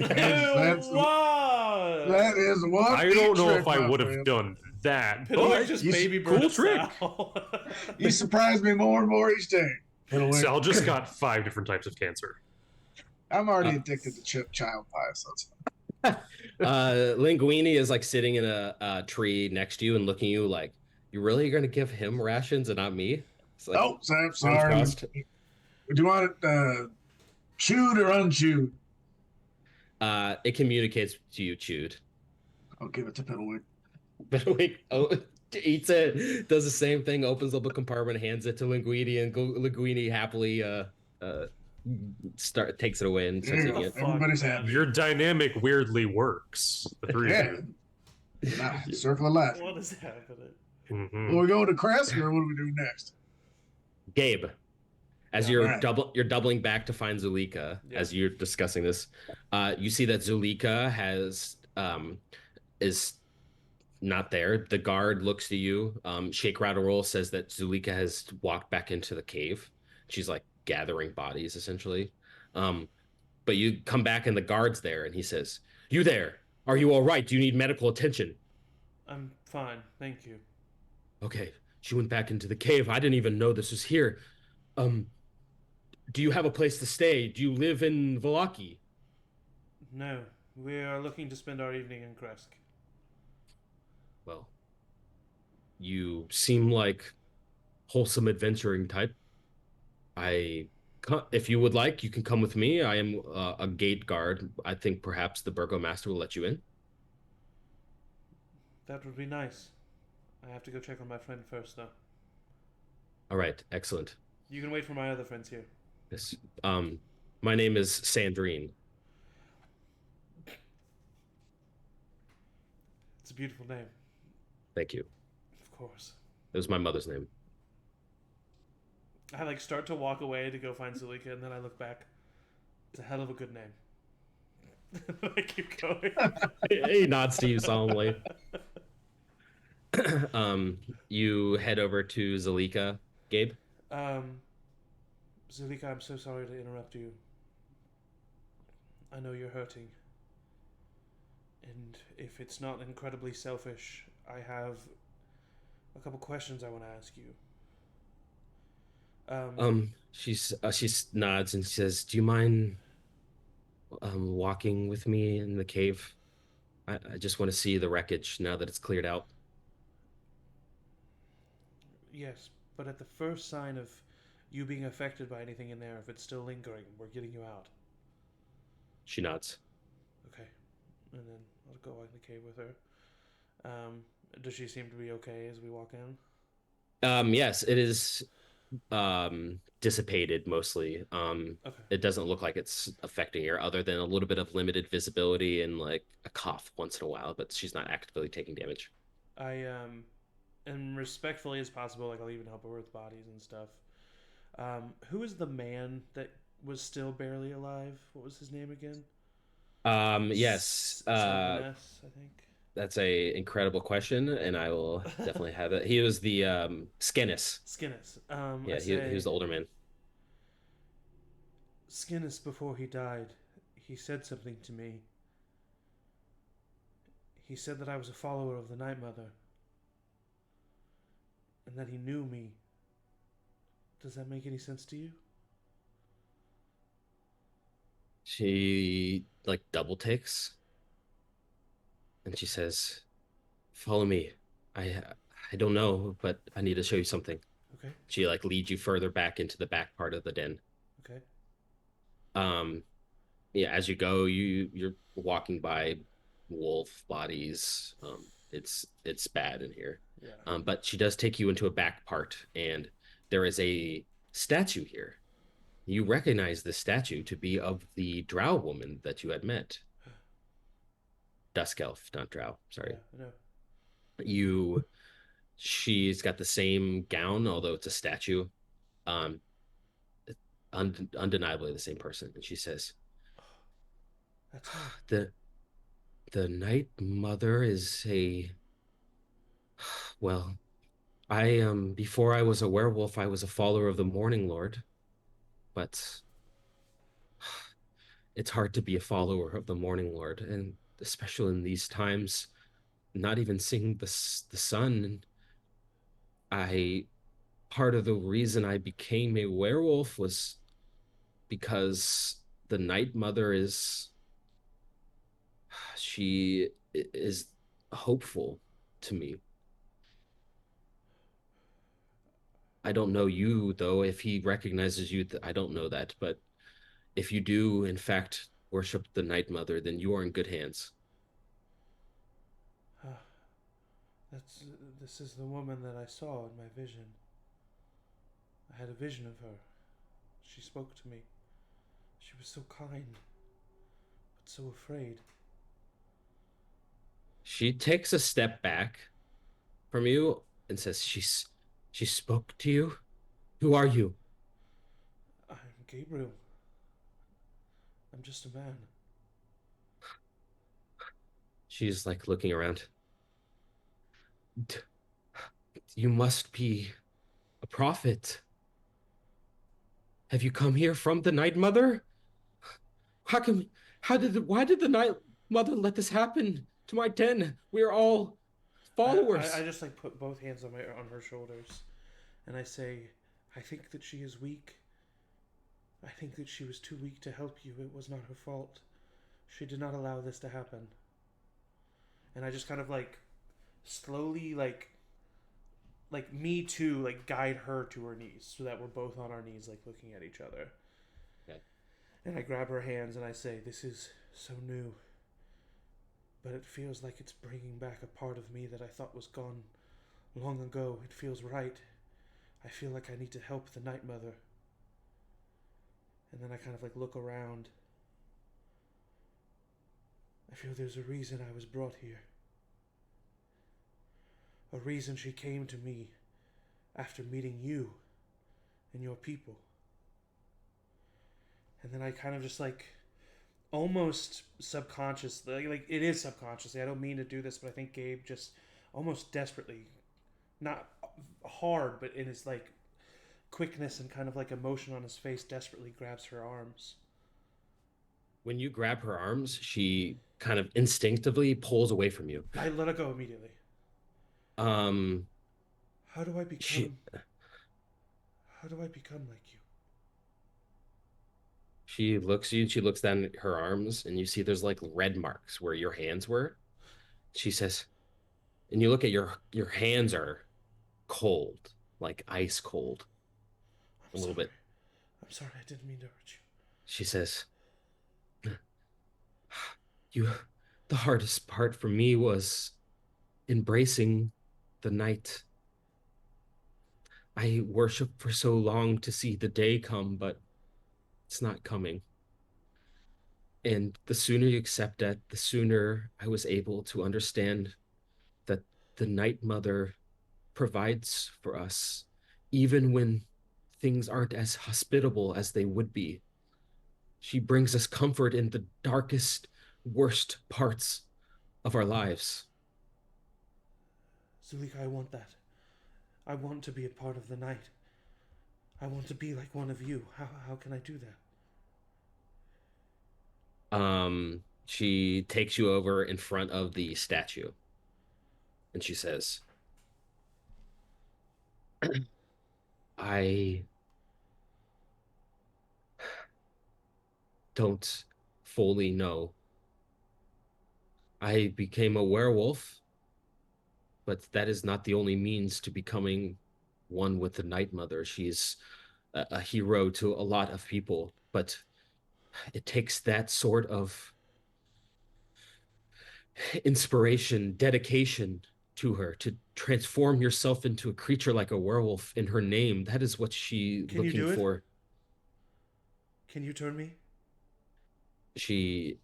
Wow. That is one. I don't know if I trick, would my have friend. done that. Piddlewick But just you- baby cool bird trick. You surprise me more and more each day. Sal just got 5 different types of cancer. I'm already addicted to child pie, so it's fine. Linguini is like sitting in a tree next to you and looking at you like, you really gonna give him rations and not me? It's like, Oh, arms sorry. crossed. Do you want it chewed or unchewed? It communicates to you chewed. I'll give it to Piddlewick. But eats it, does the same thing, opens up a compartment, hands it to Linguini, and Linguini happily takes it away and There starts you eating go. it. Everybody's happy. Your dynamic weirdly works. The three Yeah. of Nah, circle of life. What is happening? you. Mhm. Well, we going to Kresk, or what do we do next? Gabe, as Yeah. you're Alright. you're doubling back to find Zulika, Yeah. as you're discussing this, you see that Zulika is not there. The guard looks to you. Shake Rattle Roll says that Zulika has walked back into the cave. She's like gathering bodies essentially. But you come back and the guard's there, and he says, "You there? Are you all right? Do you need medical attention?" I'm fine, thank you. Okay, she went back into the cave. I didn't even know this was here. Do you have a place to stay? Do you live in Vallaki? No, we are looking to spend our evening in Kresk. Well, you seem like wholesome adventuring type. If you would like, you can come with me. I am a gate guard. I think perhaps the burgomaster will let you in. That would be nice. I have to go check on my friend first, though. All right, excellent. You can wait for my other friends here. Yes. My name is Sandrine. It's a beautiful name, Thank you. of course. It was my mother's name. I start to walk away to go find Zulika, and then I look back. It's a hell of a good name. I keep going. He nods to you solemnly. You head over to Zalika, Gabe. Zulika, I'm so sorry to interrupt you. I know you're hurting. And if it's not incredibly selfish, I have a couple questions I want to ask you. She nods and says, "Do you mind walking with me in the cave? I just want to see the wreckage now that it's cleared out." Yes, but at the first sign of you being affected by anything in there, if it's still lingering, we're getting you out. She nods. Okay. And then I'll go in the cave with her. Does she seem to be okay as we walk in? Yes, it is dissipated mostly. Okay. It doesn't look like it's affecting her other than a little bit of limited visibility and like a cough once in a while, but she's not actively taking damage. I and respectfully as possible, like I'll even help her with bodies and stuff. Who is the man that was still barely alive? What was his name again? Yes, Something I think. that's a incredible question, and I will definitely have it. He was the Skinnis. Skinnis. Yeah, he was the older man. Skinnis, before he died, he said something to me. He said that I was a follower of the Night Mother, and that he knew me. Does that make any sense to you? She like double takes and she says, "Follow me. I I don't know, but I need to show you something." Okay. She like leads you further back into the back part of the den. Okay. Um, yeah, as you go, you're walking by wolf bodies. It's bad in here. Yeah. But she does take you into a back part, and there is a statue here. You recognize the statue to be of the drow woman that you had met. Dusk elf, not drow. Sorry. Yeah, I know. You, she's got the same gown, although it's a statue. Um, Undeniably the same person. And she says, That's her. the Night Mother is a well, I before I was a werewolf, I was a follower of the Morning Lord, but it's hard to be a follower of the Morning Lord, and especially in these times, not even seeing the sun. I Part of the reason I became a werewolf was because the Night Mother she is hopeful to me. I don't know you though. If he recognizes you, I don't know that. But if you do, in fact, worship the Night Mother, then you are in good hands. That's this is the woman that I saw in my vision. I had a vision of her. She spoke to me. She was so kind, but so afraid. She takes a step back from you and says, she spoke to you? Who are you?" I'm Gabriel. I'm just a man. She's like looking around. "You must be a prophet. Have you come here from the Night Mother? How come? Why did the Night Mother let this happen to my den? We are all followers." I just like put both hands on her shoulders, and I say, I think that she is weak. I think that she was too weak to help you. It was not her fault. She did not allow this to happen. And I just kind of like slowly like me too like guide her to her knees so that we're both on our knees like looking at each other. Okay. And I grab her hands and I say, this is so new, but it feels like it's bringing back a part of me that I thought was gone long ago. It feels right. I feel like I need to help the Night Mother. And then I kind of like look around. I feel there's a reason I was brought here. A reason she came to me after meeting you and your people. And then I kind of just like almost subconsciously, like it is subconsciously, I don't mean to do this, but I think Gabe just almost desperately, not hard, but in his like quickness and kind of like emotion on his face, desperately grabs her arms. When you grab her arms, she kind of instinctively pulls away from you. I let her go immediately. Um, How do I she become? How do I become like you? she looks you. She looks down at her arms, and you see there's like red marks where your hands were. She says, and you look at your hands are cold, like ice cold, I'm a little sorry. bit. I'm sorry. I didn't mean to hurt you. She says, "You, the hardest part for me was embracing the night. I worshiped for so long to see the day come, but it's not coming. And the sooner you accept that, the sooner I was able to understand that the Night Mother provides for us, even when things aren't as hospitable as they would be. She brings us comfort in the darkest, worst parts of our lives." Zulika, I want that. I want to be a part of the night. I want to be like one of you. How can I do that? She takes you over in front of the statue and she says, "I don't fully know. I became a werewolf, but that is not the only means to becoming one with the Night Mother. She's a hero to a lot of people, but it takes that sort of inspiration, dedication to her to transform yourself into a creature like a werewolf in her name. That is what she Can you looking do it? for." Can you turn me? She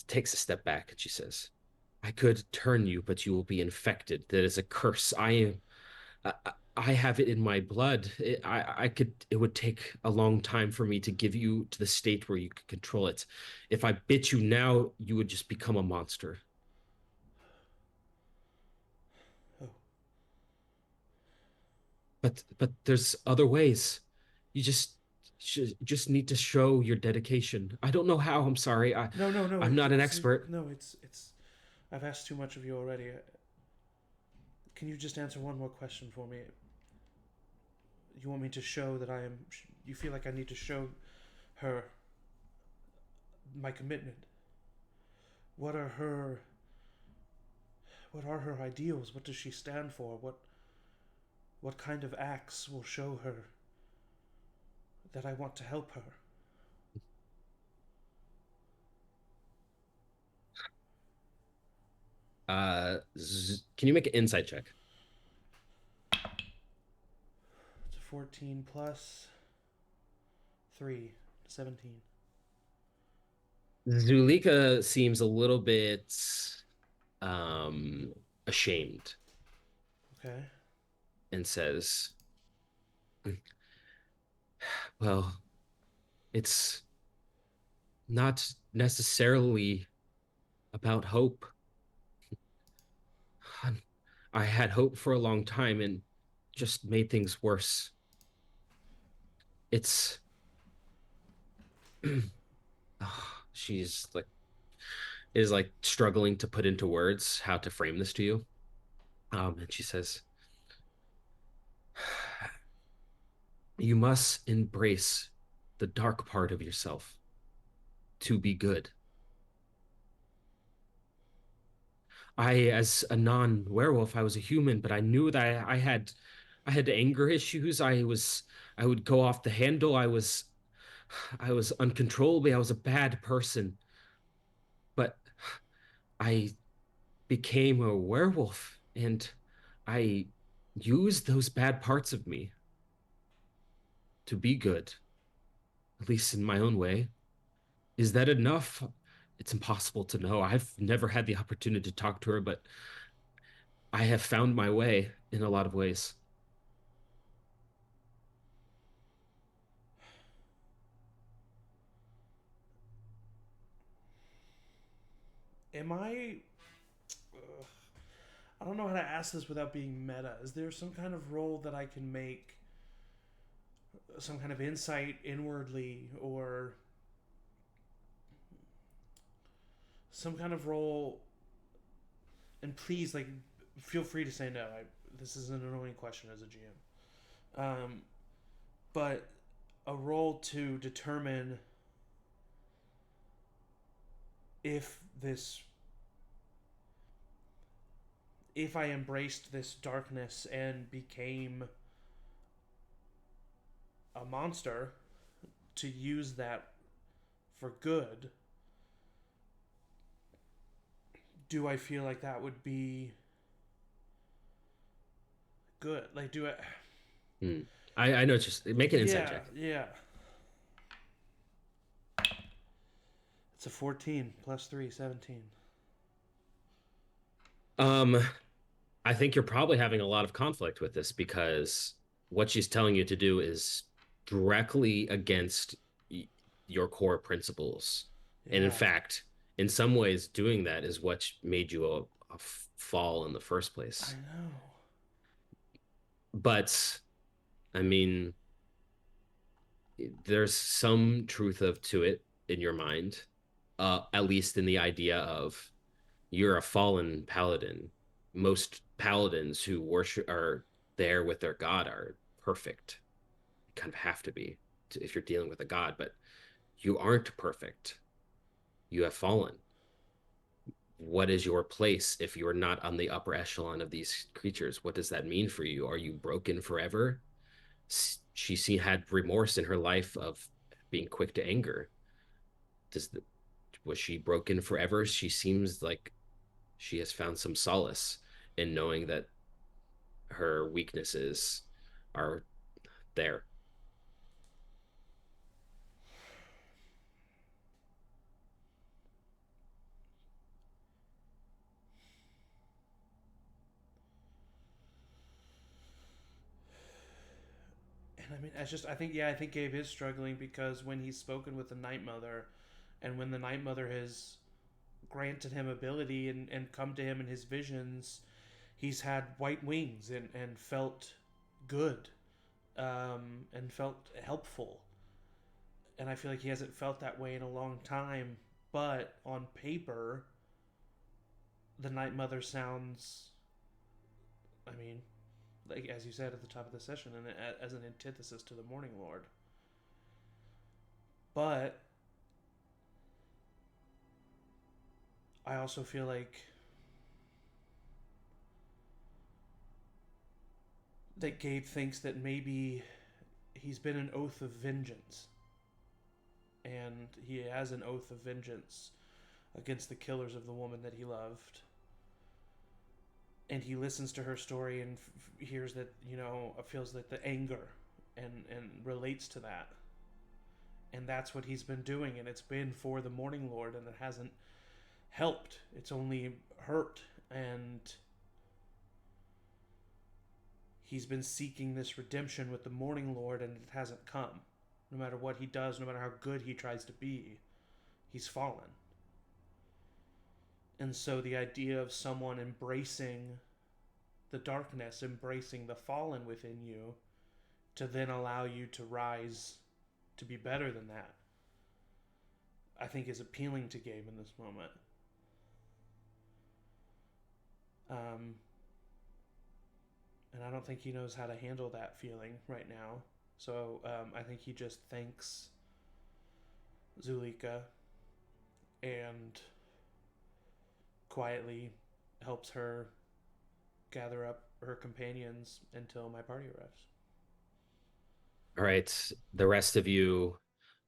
takes a step back and she says, "I could turn you, but you will be infected. That is a curse. I, I have it in my blood. I could. It would take a long time for me to give you to the state where you could control it. If I bit you now, you would just become a monster. Oh, But there's other ways. You just need to show your dedication. I don't know how. I'm sorry. no, no, no. I'm not an expert." No. It's. I've asked too much of you already. Can you just answer one more question for me? You want me to show that I am. You feel like I need to show her my commitment. What are her. What are her ideals? What does she stand for? What kind of acts will show her that I want to help her? Can you make an insight check? It's a 14 plus 3, 17. Zulika seems a little bit um, ashamed Okay. and says, "Well, it's not necessarily about hope. I had hope for a long time and just made things worse. It's she's like is like struggling to put into words how to frame this to you. And she says, "You must embrace the dark part of yourself to be good. As a non-werewolf, I was a human, but I knew that I had anger issues. I would go off the handle. I was uncontrollable. I was a bad person, but I became a werewolf and I used those bad parts of me to be good, at least in my own way. Is that enough? It's impossible to know. I've never had the opportunity to talk to her, but I have found my way in a lot of ways." Am I. I don't know how to ask this without being meta. Is there some kind of role that I can make? Some kind of insight inwardly, or some kind of role, and please, like, feel free to say no. This is an annoying question as a GM. But a role to determine if I embraced this darkness and became a monster, to use that for good, do I feel like that would be good? Like, do I... I know, just make an insight yeah, check. yeah. It's a 14 plus 3, 17. I think you're probably having a lot of conflict with this because what she's telling you to do is directly against your core principles. And in Yeah. fact, in some ways, doing that is what made you a fall in the first I place. know. But I mean, there's some truth to it in your mind, at least in the idea of you're a fallen paladin. Most paladins who worship are there with their god are perfect. You kind of have to be if you're dealing with a god, but you aren't perfect. You have fallen. What is your place if you're not on the upper echelon of these creatures? What does that mean for you? Are you broken forever? She had remorse in her life of being quick to anger. Was she broken forever? She seems like she has found some solace in knowing that her weaknesses are there. And I mean, I think Gabe is struggling because when he's spoken with the Night Mother, and when the Night Mother has granted him ability and come to him in his visions, he's had white wings and felt good, and felt helpful. And I feel like he hasn't felt that way in a long time. But on paper, the Night Mother sounds, I mean, like as you said at the top of the session, and as an antithesis to the Morning Lord. But I also feel like that Gabe thinks that maybe he's been an oath of vengeance, and he has an oath of vengeance against the killers of the woman that he loved. And he listens to her story and hears that, feels like the anger and relates to that. And that's what he's been doing, and it's been for the Morning Lord, and it hasn't helped. It's only hurt, and he's been seeking this redemption with the Morning Lord, and it hasn't come. No matter what he does, no matter how good he tries to be, he's fallen. And so the idea of someone embracing the darkness, embracing the fallen within you, to then allow you to rise to be better than that, I think is appealing to Gabe in this moment. And I don't think he knows how to handle that feeling right now. So I think he just thanks Zulika and quietly helps her gather up her companions until my party arrives. All right. The rest of you,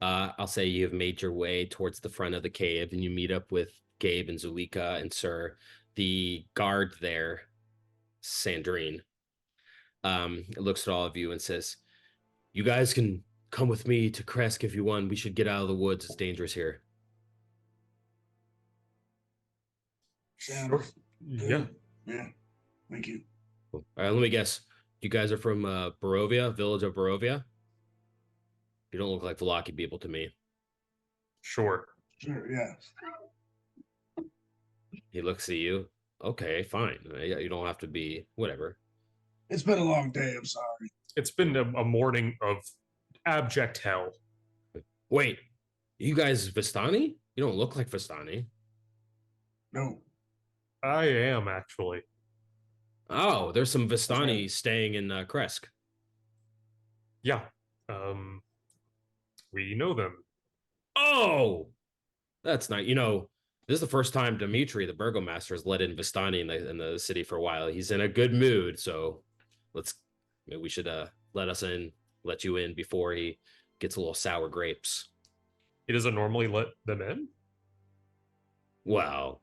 I'll say you have made your way towards the front of the cave and you meet up with Gabe and Zulika and Sir. The guard there, Sandrine, looks at all of you and says, "You guys can come with me to Kresk if you want. We should get out of the woods. It's dangerous here." Sure. Yeah. Yeah. Thank you. Cool. All right, let me guess. You guys are from Barovia, village of Barovia? You don't look like Velaki people to me. Sure. Sure, yeah. He looks at you. Okay, fine. You don't have to be whatever. It's been a long day, I'm sorry. It's been a morning of abject hell. Wait, you guys Vistani? You don't look like Vistani. No. I am actually. Oh, there's some That's Vistani right. staying in Kresk. Yeah. Um, we know them. Oh, that's nice. This is the first time Dimitri, the burgomaster, has let in Vistani in the city for a while. He's in a good mood, so let's maybe we should let you in before he gets a little sour grapes. He doesn't normally let them in. Well,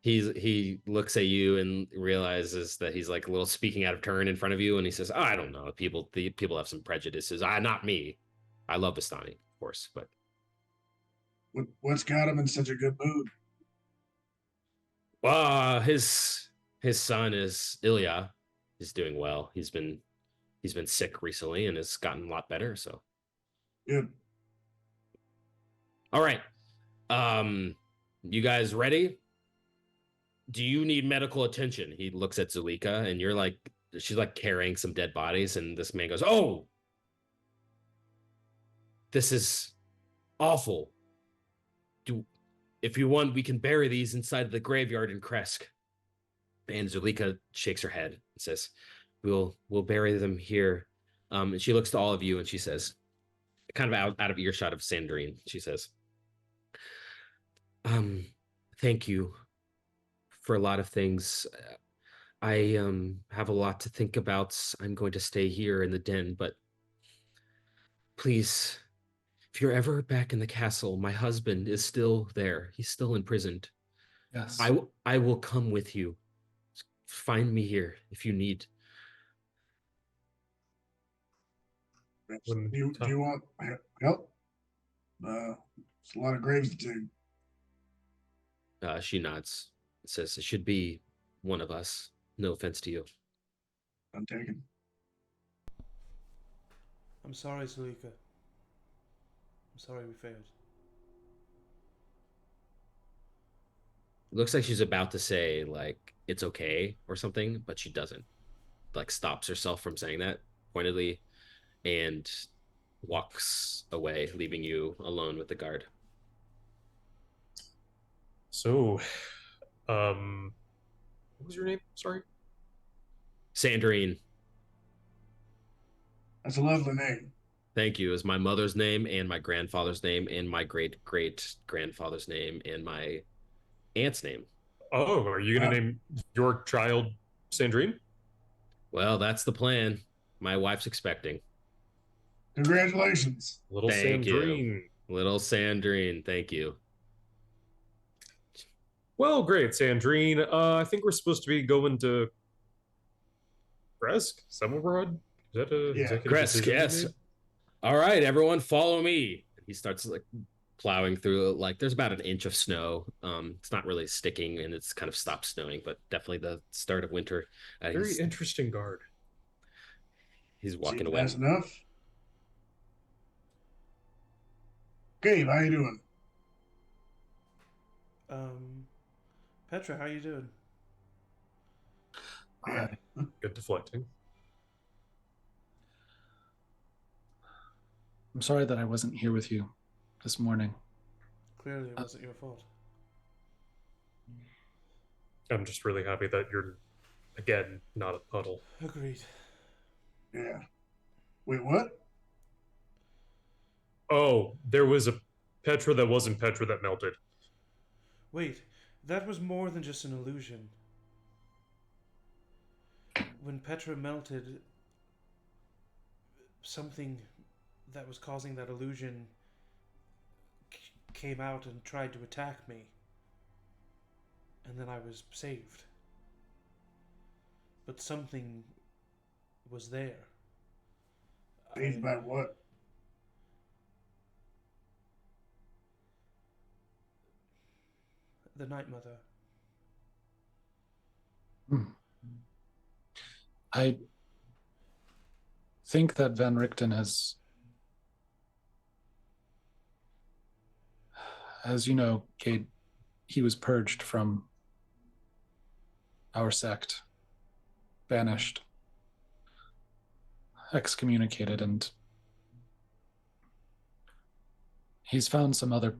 he looks at you and realizes that he's like a little speaking out of turn in front of you, and he says, oh, "I don't know. People have some prejudices. Not me. I love Vistani, of course, but What's got him in such a good mood? his son is Ilya. He's doing well. He's been sick recently and has gotten a lot better. So, Good. all right, you guys ready? Do you need medical attention? He looks at Zulika, and she's like carrying some dead bodies, and this man goes, "Oh, this is awful. If you want, we can bury these inside the graveyard in Kresk." And Zulika shakes her head and says, "We'll bury them here." And she looks to all of you and she says, kind of out of earshot of Sandrine, she says, "Thank you for a lot of things. I have a lot to think about. I'm going to stay here in the den, but please, if you're ever back in the castle, my husband is still there. He's still imprisoned. Yes. I will come with you. Find me here if you need." Do you want help? It's a lot of graves to take. She nods and says, "It should be one of us. No offense to you." I'm taking. I'm sorry, Zulika. I'm sorry we failed. It looks like she's about to say, like, it's okay or something, but she doesn't. Like, stops herself from saying that pointedly and walks away, leaving you alone with the guard. So, what was your name? Sorry. Sandrine. That's a lovely name. Thank you. Is my mother's name and my grandfather's name and my great great grandfather's name and my aunt's name. Oh, are you gonna name your child Sandrine? Well, that's the plan. My wife's expecting. Congratulations. Little Thank Sandrine. you. Little Sandrine. Thank you. Well, great, Sandrine. I think we're supposed to be going to Kresk, Summerbrod. Is that a executive Kresk, decision? yes. All right, everyone, follow me. He starts like plowing through. Like there's about an inch of snow. It's not really sticking, and it's kind of stopped snowing, but definitely the start of winter. Very interesting guard. He's walking Seems away. fast enough. Gabe, how you doing? Petra, how you doing? Yeah. Good deflecting. I'm sorry that I wasn't here with you this morning. Clearly, it wasn't your fault. I'm just really happy that you're, again, not a puddle. Agreed. Yeah. Wait, what? Oh, there was a Petra that wasn't Petra that melted. Wait, that was more than just an illusion. When Petra melted, something that was causing that illusion came out and tried to attack me. And then I was saved. But something was there. Saved by what? The Night Mother. I think that Van Richten has, as you know, Cade, he was purged from our sect, banished, excommunicated, and he's found some other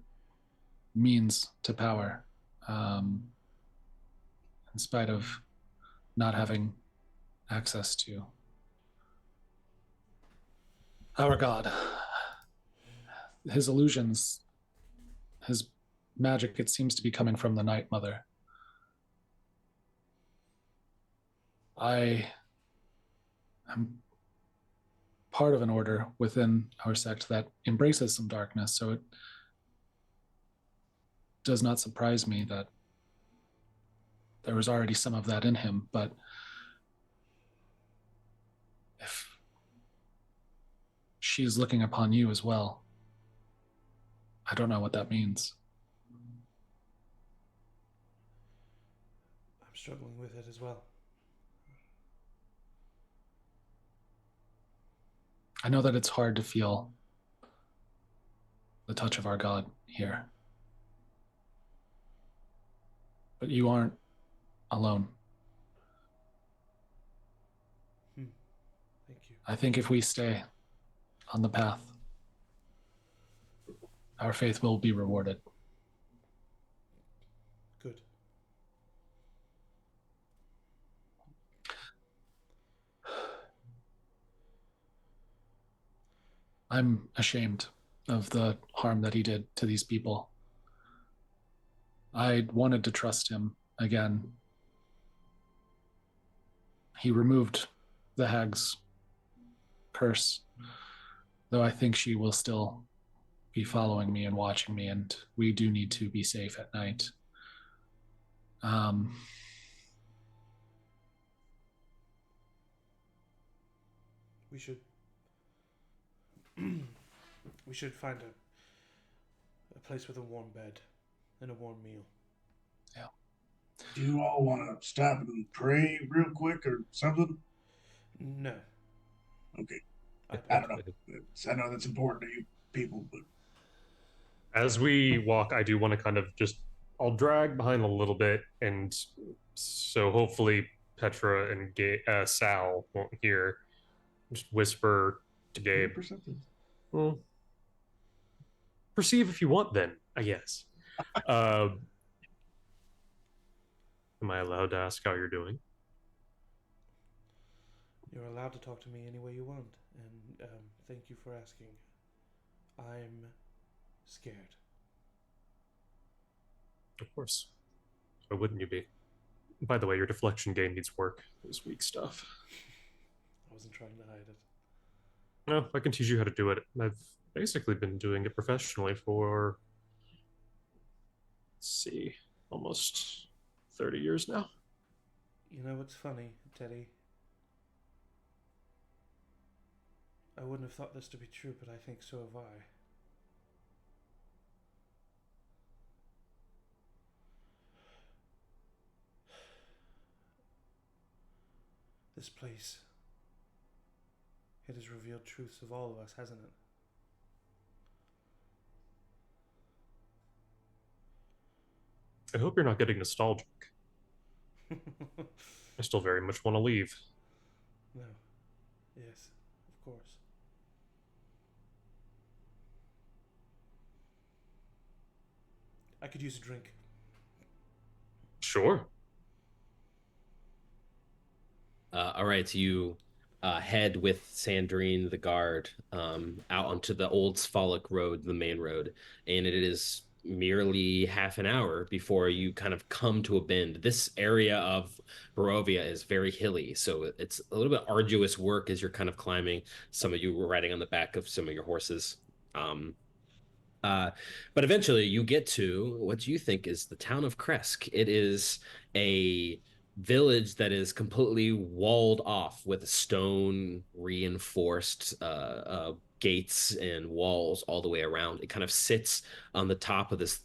means to power. in spite of not having access to our god. His illusions, his magic, it seems to be coming from the Night Mother. I am part of an order within our sect that embraces some darkness, so it does not surprise me that there was already some of that in him, but if she's looking upon you as well, I don't know what that means. I'm struggling with it as well. I know that it's hard to feel the touch of our God here. But you aren't alone. Thank you. I think if we stay on the path, our faith will be rewarded. Good. I'm ashamed of the harm that he did to these people. I wanted to trust him again. He removed the hag's curse, though I think she will still be following me and watching me, and we do need to be safe at night. We should we should find a place with a warm bed and a warm meal. Yeah. Do you all want to stop and pray real quick or something? No. Okay. I don't know. I know that's important to you people, but As we walk, I do want to kind of I'll drag behind a little bit, and so hopefully Petra and Sal won't hear. Just whisper to Gabe. Well, perceive if you want, then, I guess. Am I allowed to ask how you're doing? You're allowed to talk to me any way you want, and thank you for asking. I'm scared. Of course. Why wouldn't you be? By the way, your deflection game needs work. This weak stuff. I wasn't trying to hide it. No, I can teach you how to do it. I've basically been doing it professionally for, let's see, almost 30 years now. You know what's funny, Teddy? I wouldn't have thought this to be true, but I think so have I. This place, it has revealed truths of all of us, hasn't I hope you're not getting nostalgic. it? I still very much want to leave. No. Yes, of course. I could use a drink. Sure. All right, so you head with Sandrine, the guard, out onto the old Spholic road, the main road, and it is merely half an hour before you kind of come to a bend. This area of Barovia is very hilly, so it's a little bit arduous work as you're kind of climbing. Some of you were riding on the back of some of your horses. But eventually you get to what you think is the town of Kresk. It is a village that is completely walled off with stone reinforced gates and walls all the way around. It kind of sits on the top of this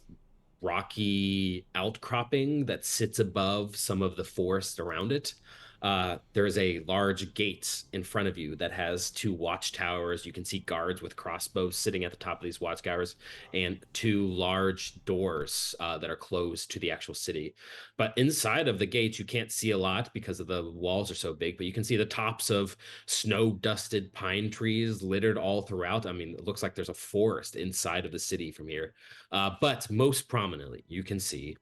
rocky outcropping that sits above some of the forest around it. There is a large gate in front of you that has two watchtowers. You can see guards with crossbows sitting at the top of these watchtowers, and two large doors that are closed to the actual city. But inside of the gates, you can't see a lot because of the walls are so big, but you can see the tops of snow-dusted pine trees littered all throughout. I mean, it looks like there's a forest inside of the city from here. But most prominently, you can see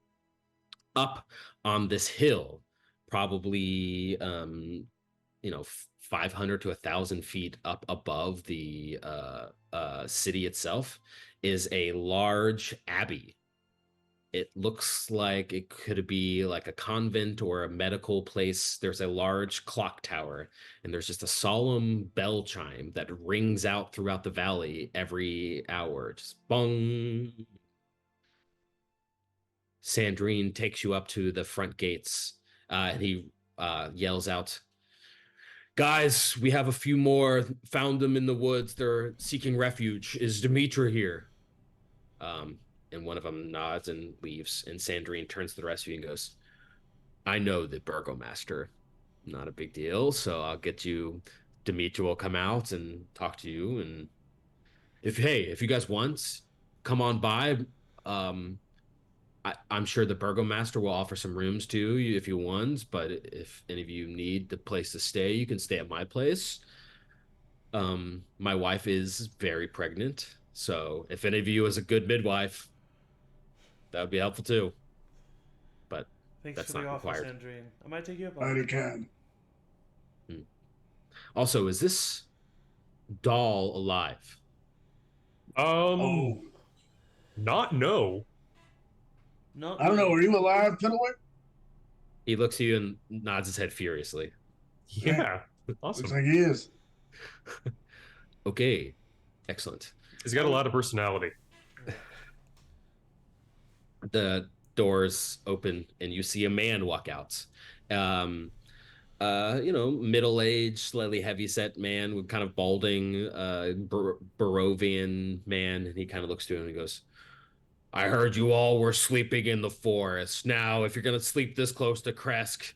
up on this hill, probably 500 to 1,000 feet up above the city itself, is a large abbey. It looks like it could be like a convent or a medical place. There's a large clock tower, and there's just a solemn bell chime that rings out throughout the valley every hour. Just bong. Sandrine takes you up to the front gates, and he yells out, "Guys, we have a few more. Found them in the woods. They're seeking refuge. Is Demetra here?" And one of them nods and leaves. And Sandrine turns to the rest of you and goes, "I know the Burgomaster. Not a big deal. So I'll get you. Demetra will come out and talk to you. And if you guys want, come on by. I'm sure the Burgomaster will offer some rooms to you if you want. But if any of you need the place to stay, you can stay at my place. My wife is very pregnant. So if any of you is a good midwife, that would be helpful too. But Thanks that's for the not offer, required. Sandrine. I might take you up on Mighty it. kind. Also, is this doll alive? Oh, Not no. No, I don't know. Are you alive, Piddlewick? He looks at you and nods his head furiously. Yeah. Awesome. Looks like he is. Okay, excellent. He's got a lot of personality. The doors open and you see a man walk out. Middle-aged, slightly heavy-set man with kind of balding, Barovian man, and he kind of looks to him and he goes, "I heard you all were sleeping in the forest. Now, if you're gonna sleep this close to Kresk,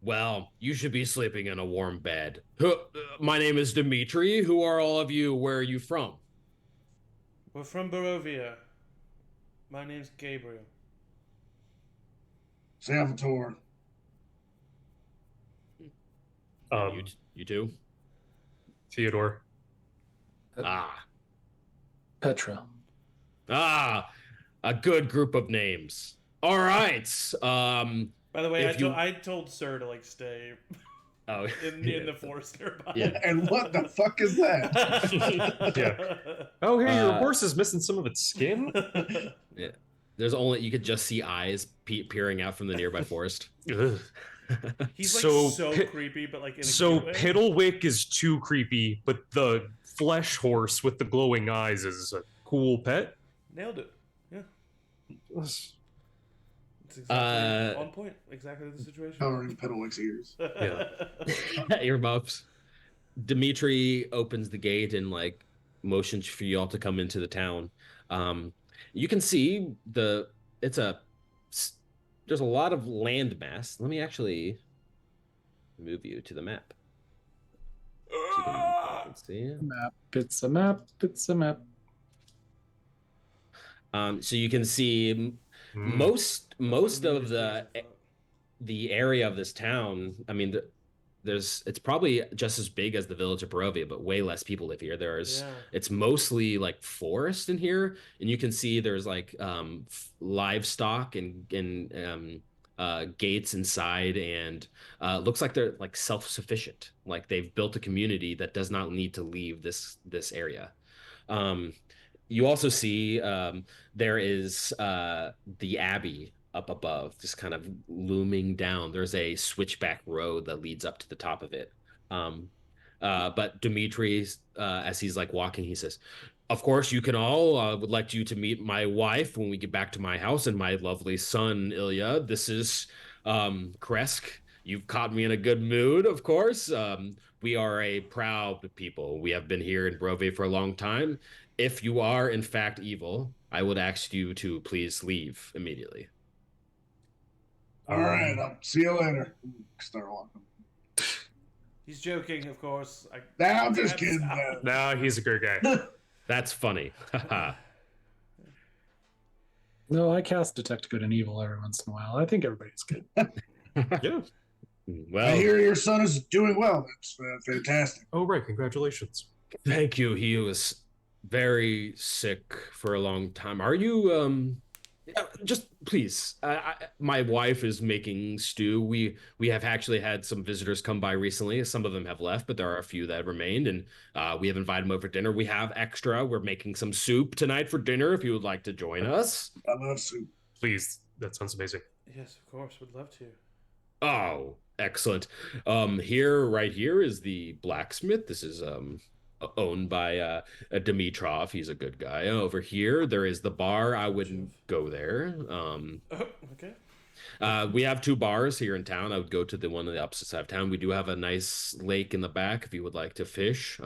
well, you should be sleeping in a warm bed. My name is Dimitri. Who are all of you? Where are you from?" We're from Barovia. My name's Gabriel. Salvatore. You too? Theodore. Petra. A good group of names. All right. By the way, If you- I told Sir to like stay Oh, in the forest nearby. Yeah. And what the fuck is that? Yeah. Oh, hey, your Uh, horse is missing some of its skin. Yeah. There's only you could just see eyes peering out from the nearby forest. Ugh. He's like So so creepy, but like in a So cute way. Piddlewick is too creepy, but the flesh horse with the glowing eyes is a cool pet. Nailed it. Yeah. It's exactly on point. Exactly the situation. Covering Piddlewick's ears. Yeah. Earmuffs. Dimitri opens the gate and like motions for you all to come into the town. You can see there's a lot of land mass. Let me actually move you to the map. So you can see. Map. It's a map. It's a map. So you can see most of the area of this town. I mean, it's probably just as big as the village of Barovia, but way less people live here. It's mostly like forest in here, and you can see there's like livestock and gates inside, and looks like they're like self-sufficient. Like they've built a community that does not need to leave this area. You also see there is the Abbey up above, just kind of looming down. There's a switchback road that leads up to the top of it. But Dimitri, as he's like walking, he says, "Of course, you can all would like you to meet my wife when we get back to my house, and my lovely son, Ilya. This is Kresk. You've caught me in a good mood, of course. We are a proud people. We have been here in Barovia for a long time. If you are, in fact, evil, I would ask you to please leave immediately." All right, I'll see you later. Start walking. He's joking, of course. Nah, I'm just kidding, man. Nah, he's a great guy. That's funny. No, I cast Detect Good and Evil every once in a while. I think everybody's good. Yeah. Well, I hear your son is doing well. That's fantastic. Oh, right. Congratulations. thank you. He was very sick for a long time. Are you Just please. My wife is making stew. We have actually had some visitors come by recently. Some of them have left, but there are a few that remained, and we have invited them over for dinner. We have extra. We're making some soup tonight for dinner. If you would like to join us. I love soup. Please, that sounds amazing. Yes, of course. Would love to. Oh, excellent. Here, right here, is the blacksmith. This is owned by Dimitrov. He's a good guy. Over here, there is the bar. I wouldn't go there. Oh, okay. We have two bars here in town. I would go to the one on the opposite side of town. We do have a nice lake in the back if you would like to fish.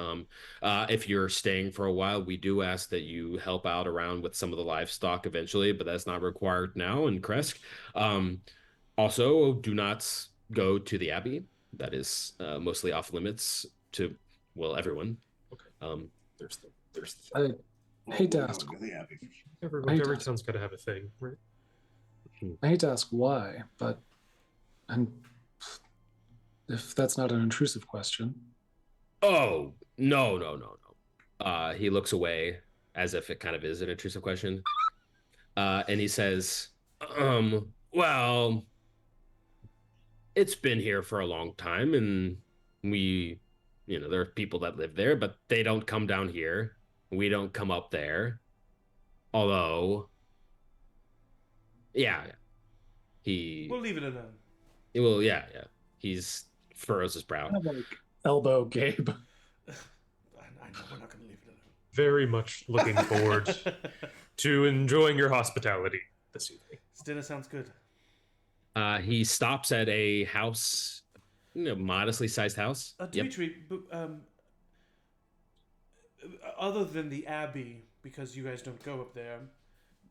If you're staying for a while, we do ask that you help out around with some of the livestock eventually, but that's not required now in Kresk. Also, do not go to the Abbey. That is mostly off limits to, well, everyone. Okay. There's the I hate to ask. every town's got to have a thing, right? I hate to ask why, but and if that's not an intrusive question. Oh, no. He looks away as if it kind of is an intrusive question. And he says, well, it's been here for a long time, and there are people that live there, but they don't come down here. We don't come up there. Although, yeah, We'll leave it alone. Well, yeah. He's furrows his brow. Kind of like elbow Gabe. I know we're not going to leave it alone. Very much looking forward to enjoying your hospitality this evening. This dinner sounds good. He stops at a house, modestly sized house. Dimitri, other than the Abbey, because you guys don't go up there,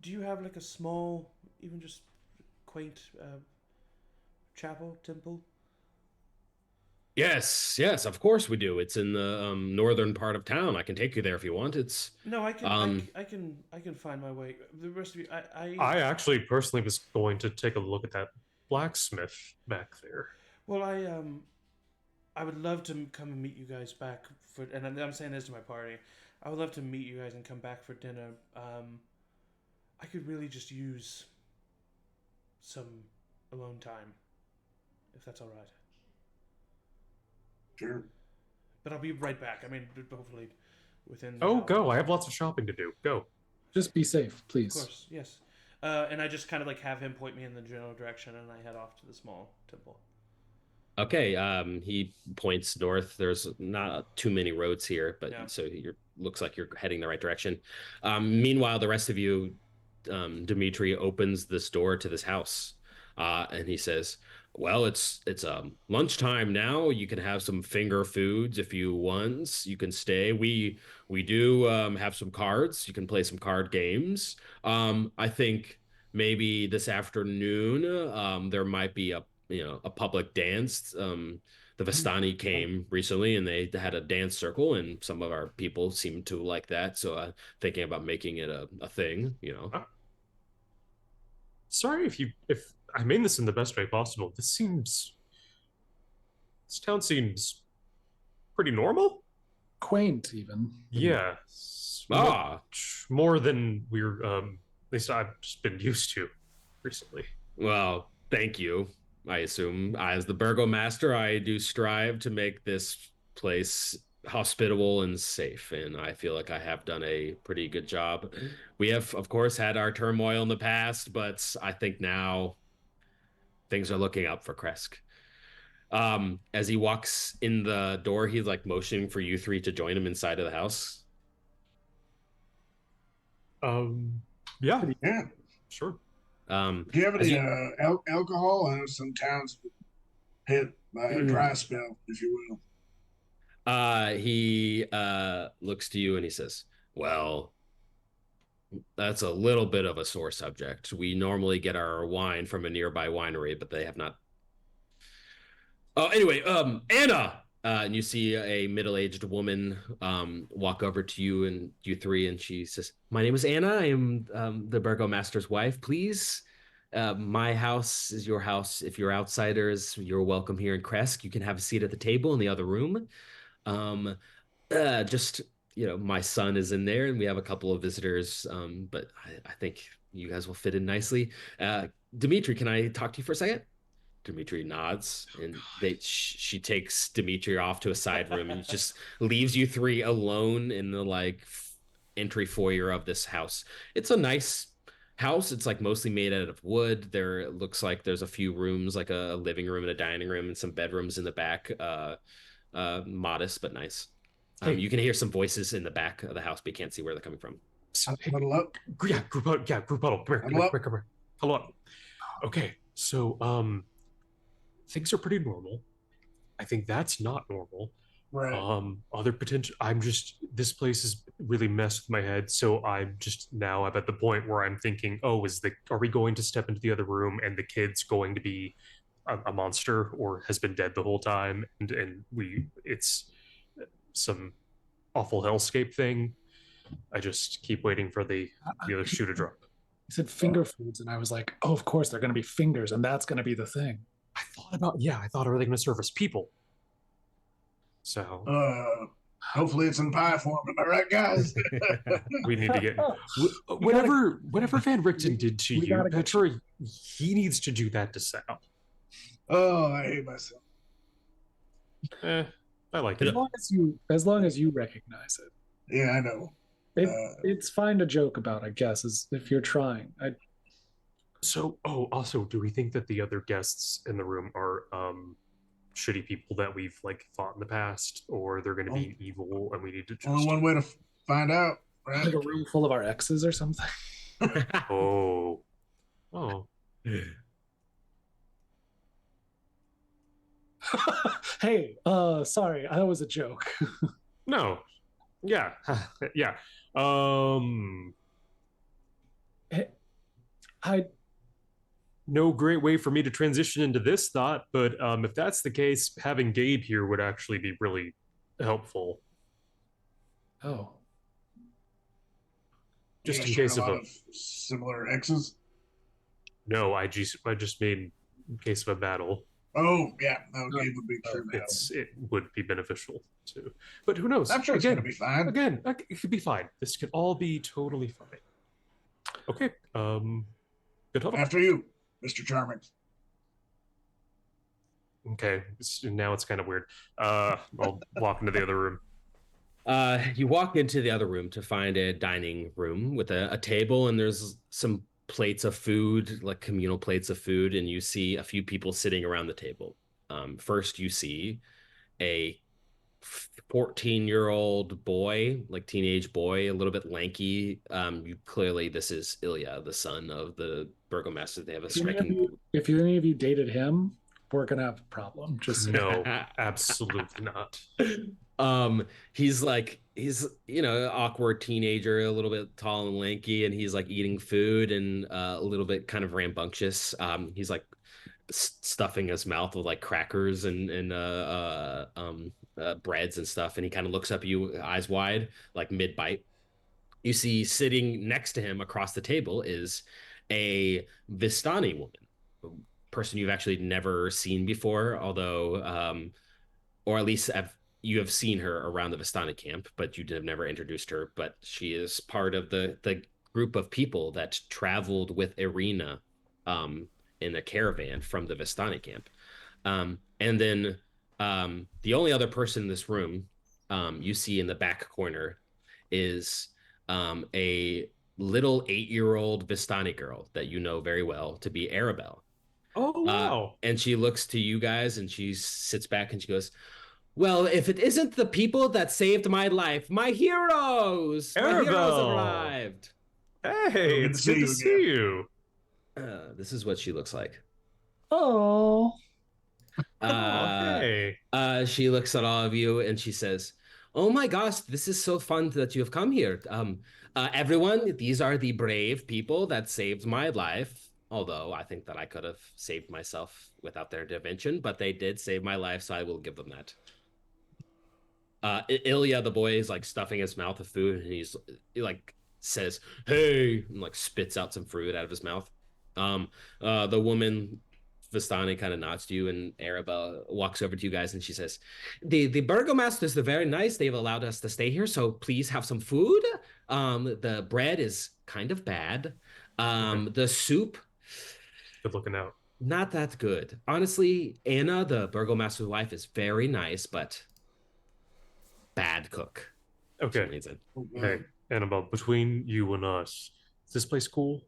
do you have like a small, even just quaint chapel, temple? Yes, of course we do. It's in the northern part of town. I can take you there if you want. It's No, I can find my way. The rest of you, I actually personally was going to take a look at that blacksmith back there. Well, I would love to come and meet you guys back for, and I'm saying this to my party. I would love to meet you guys and come back for dinner. I could really just use some alone time, if that's all right. Sure. But I'll be right back. I mean, hopefully within. Go! I have lots of shopping to do. Go. Just be safe, please. Of course, yes. And I just kind of like have him point me in the general direction, and I head off to the small temple. okay. He points north. There's not too many roads here, but Yeah. so looks like you're heading the right direction. Meanwhile, the rest of you, Dimitri opens this door to this house, and he says, well, it's lunchtime now. You can have some finger foods if you want. You can stay. We do have some cards. You can play some card games. I think maybe this afternoon there might be a public dance. The Vistani came recently and they had a dance circle, and some of our people seem to like that. So thinking about making it a thing. Sorry if I mean this in the best way possible. This town seems pretty normal. Quaint, even. Yeah. Much more than we're at least I've just been used to recently. Well, thank you. I assume as the burgomaster, I do strive to make this place hospitable and safe, and I feel like I have done a pretty good job. We have, of course, had our turmoil in the past, but I think now things are looking up for Kresk. As he walks in the door, he's like motioning for you three to join him inside of the house. Yeah, Yeah. sure. Do you have any alcohol? I know some towns hit by a dry spell, if you will. He looks to you and he says, well, that's a little bit of a sore subject. We normally get our wine from a nearby winery, but they have not. Oh, anyway, Anna! And you see a middle-aged woman walk over to you and you three, and she says, my name is Anna. I am the burgomaster's wife. Please, my house is your house. If you're outsiders, you're welcome here in Kresk. You can have a seat at the table in the other room. My son is in there, and we have a couple of visitors, but I think you guys will fit in nicely. Dimitri, can I talk to you for a second? Dimitri nods, and she takes Dimitri off to a side room and just leaves you three alone in the like entry foyer of this house. It's a nice house. It's like mostly made out of wood. There looks like there's a few rooms, like a living room and a dining room and some bedrooms in the back. Modest but nice. You can hear some voices in the back of the house, but you can't see where they're coming from. Huddle up. Yeah, group huddle. Come here. Hello. Okay, so things are pretty normal. I think that's not normal. Right. Other potential. This place has really messed with my head. So I'm at the point where I'm thinking, are we going to step into the other room and the kid's going to be a monster or has been dead the whole time, and it's some awful hellscape thing. I just keep waiting for the other shoe to drop. He said finger foods, and I was like, oh, of course they're going to be fingers, and that's going to be the thing. I thought, are they going to serve as people? So hopefully it's in pie form. Am I right, guys? we need to get whatever Van Richten did to you, Petra. He needs to do that to Sal. Oh, I hate myself. I like it. As long as you recognize it. Yeah, I know. It's fine to joke about, I guess, if you're trying. Also, do we think that the other guests in the room are shitty people that we've like fought in the past, or they're going to be evil and we need to just... Only one way to find out, right? Like a room full of our exes or something. Oh. Hey, sorry, that was a joke. No. Yeah. Yeah. No great way for me to transition into this thought, but if that's the case, having Gabe here would actually be really helpful. Oh. Just in case of similar exes? No, I just made in case of a battle. Oh, yeah. No, Gabe would be true. It would be beneficial too. But who knows? I'm sure it's going to be fine. Again, it could be fine. This could all be totally fine. Okay. Good huddle. After you, Mr. Charming. Okay. Now it's kind of weird. I'll walk into the other room. You walk into the other room to find a dining room with a table, and there's some plates of food, like communal plates of food, and you see a few people sitting around the table. First, you see a 14-year-old boy, like teenage boy, a little bit lanky. This is Ilya, the son of the burgomaster. They have a striking. If any of you dated him, we're gonna have a problem. Just no, absolutely not. He's awkward teenager, a little bit tall and lanky, and he's like eating food and a little bit kind of rambunctious. He's like stuffing his mouth with like crackers and breads and stuff, and he kind of looks up at you, eyes wide, like mid bite. You see sitting next to him across the table is a Vistani woman, person you've actually never seen before, although or at least you have seen her around the Vistani camp, but you have never introduced her. But she is part of the group of people that traveled with Irina in a caravan from the Vistani camp. And then the only other person in this room you see in the back corner is a little 8-year-old Vistani girl that you know very well to be Arabelle. Oh, wow. And she looks to you guys and she sits back and she goes, well, if it isn't the people that saved my life, my heroes! Arabelle. My heroes arrived! Hey, it's good to see you. This is what she looks like. Oh. Hey. She looks at all of you and she says, oh my gosh, this is so fun that you have come here. Everyone, these are the brave people that saved my life. Although I think that I could have saved myself without their intervention, but they did save my life, so I will give them that. Ilya, the boy, is like stuffing his mouth with food, and he like says, hey, and like spits out some fruit out of his mouth. The woman, Vistani, kind of nods to you, and Arabelle walks over to you guys, and she says, the burgomasters are very nice. They've allowed us to stay here, so please have some food. The bread is kind of bad. The soup, Good looking out. not that good. Honestly, Anna, the burgomaster's wife, is very nice, but bad cook for some Okay. reason. Hey, Annabelle, between you and us, is this place cool?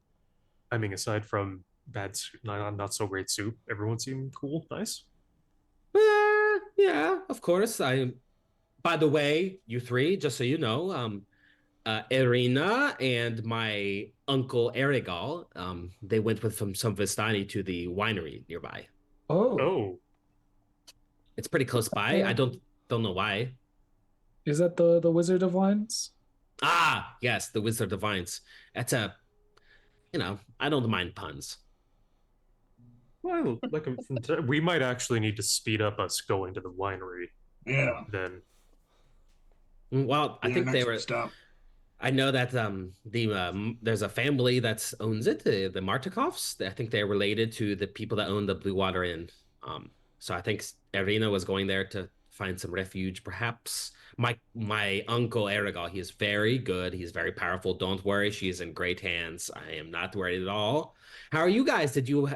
I mean, aside from not so great soup, everyone seemed cool, nice. Yeah, of course. By the way, you three, just so you know, Irina and my uncle Erigal, they went with some Vistani to the winery nearby. Oh, Oh, It's pretty close by. I don't know why. is that the Wizard of Wines? Ah, yes, the Wizard of Vines. That's I don't mind puns. well, we might actually need to speed up us going to the winery Yeah. then. Well, I Yeah, think they next were. stop. I know that there's a family that owns it, the Martikovs. I think they're related to the people that own the Blue Water Inn. So I think Irina was going there to find some refuge, perhaps. My uncle Erigal, he is very good. He's very powerful. Don't worry, she is in great hands. I am not worried at all. How are you guys? Did you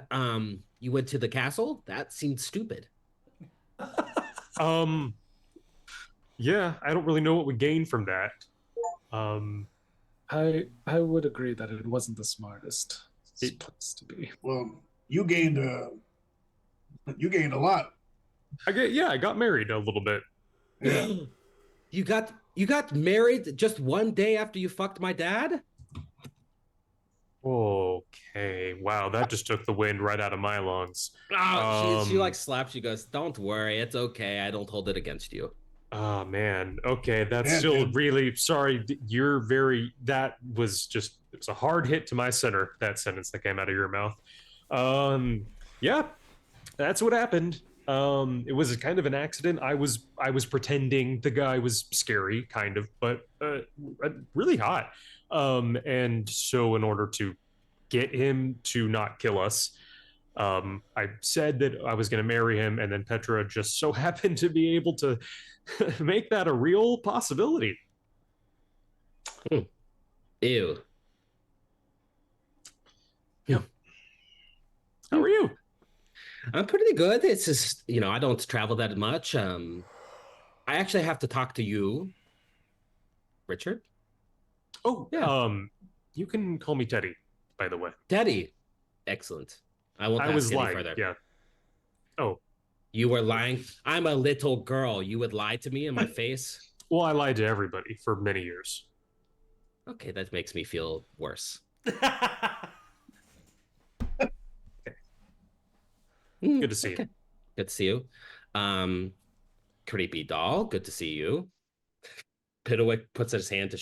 went to the castle? That seemed stupid. Yeah, I don't really know what we gain from that. I would agree that it wasn't the smartest place to be. Well, you gained a lot. I got married a little bit. Yeah. You got married just one day after you fucked my dad? Okay, wow, that just took the wind right out of my lungs. Oh, she like slaps you, goes, "Don't worry, it's okay. I don't hold it against you." Oh man, okay, that's Yeah, still dude. really sorry. That was just, it was a hard hit to my center, that sentence that came out of your mouth. Yeah, that's what happened. It was kind of an accident. I was pretending the guy was scary, kind of, but really hot. And so in order to get him to not kill us, I said that I was going to marry him, and then Petra just so happened to be able to make that a real possibility. Ew. Yeah. How are you? I'm pretty good. It's just, I don't travel that much. I actually have to talk to you, Richard. Oh, Yeah. you can call me Teddy, by the way. Teddy. Excellent. I won't I ask was any lying. further. Yeah. Oh, You were lying. I'm a little girl. You would lie to me in my face. well, I lied to everybody for many years. Okay, that makes me feel worse. Good to see Okay. you. Good to see you. Creepy doll. Good to see you. Piddlewick puts his hand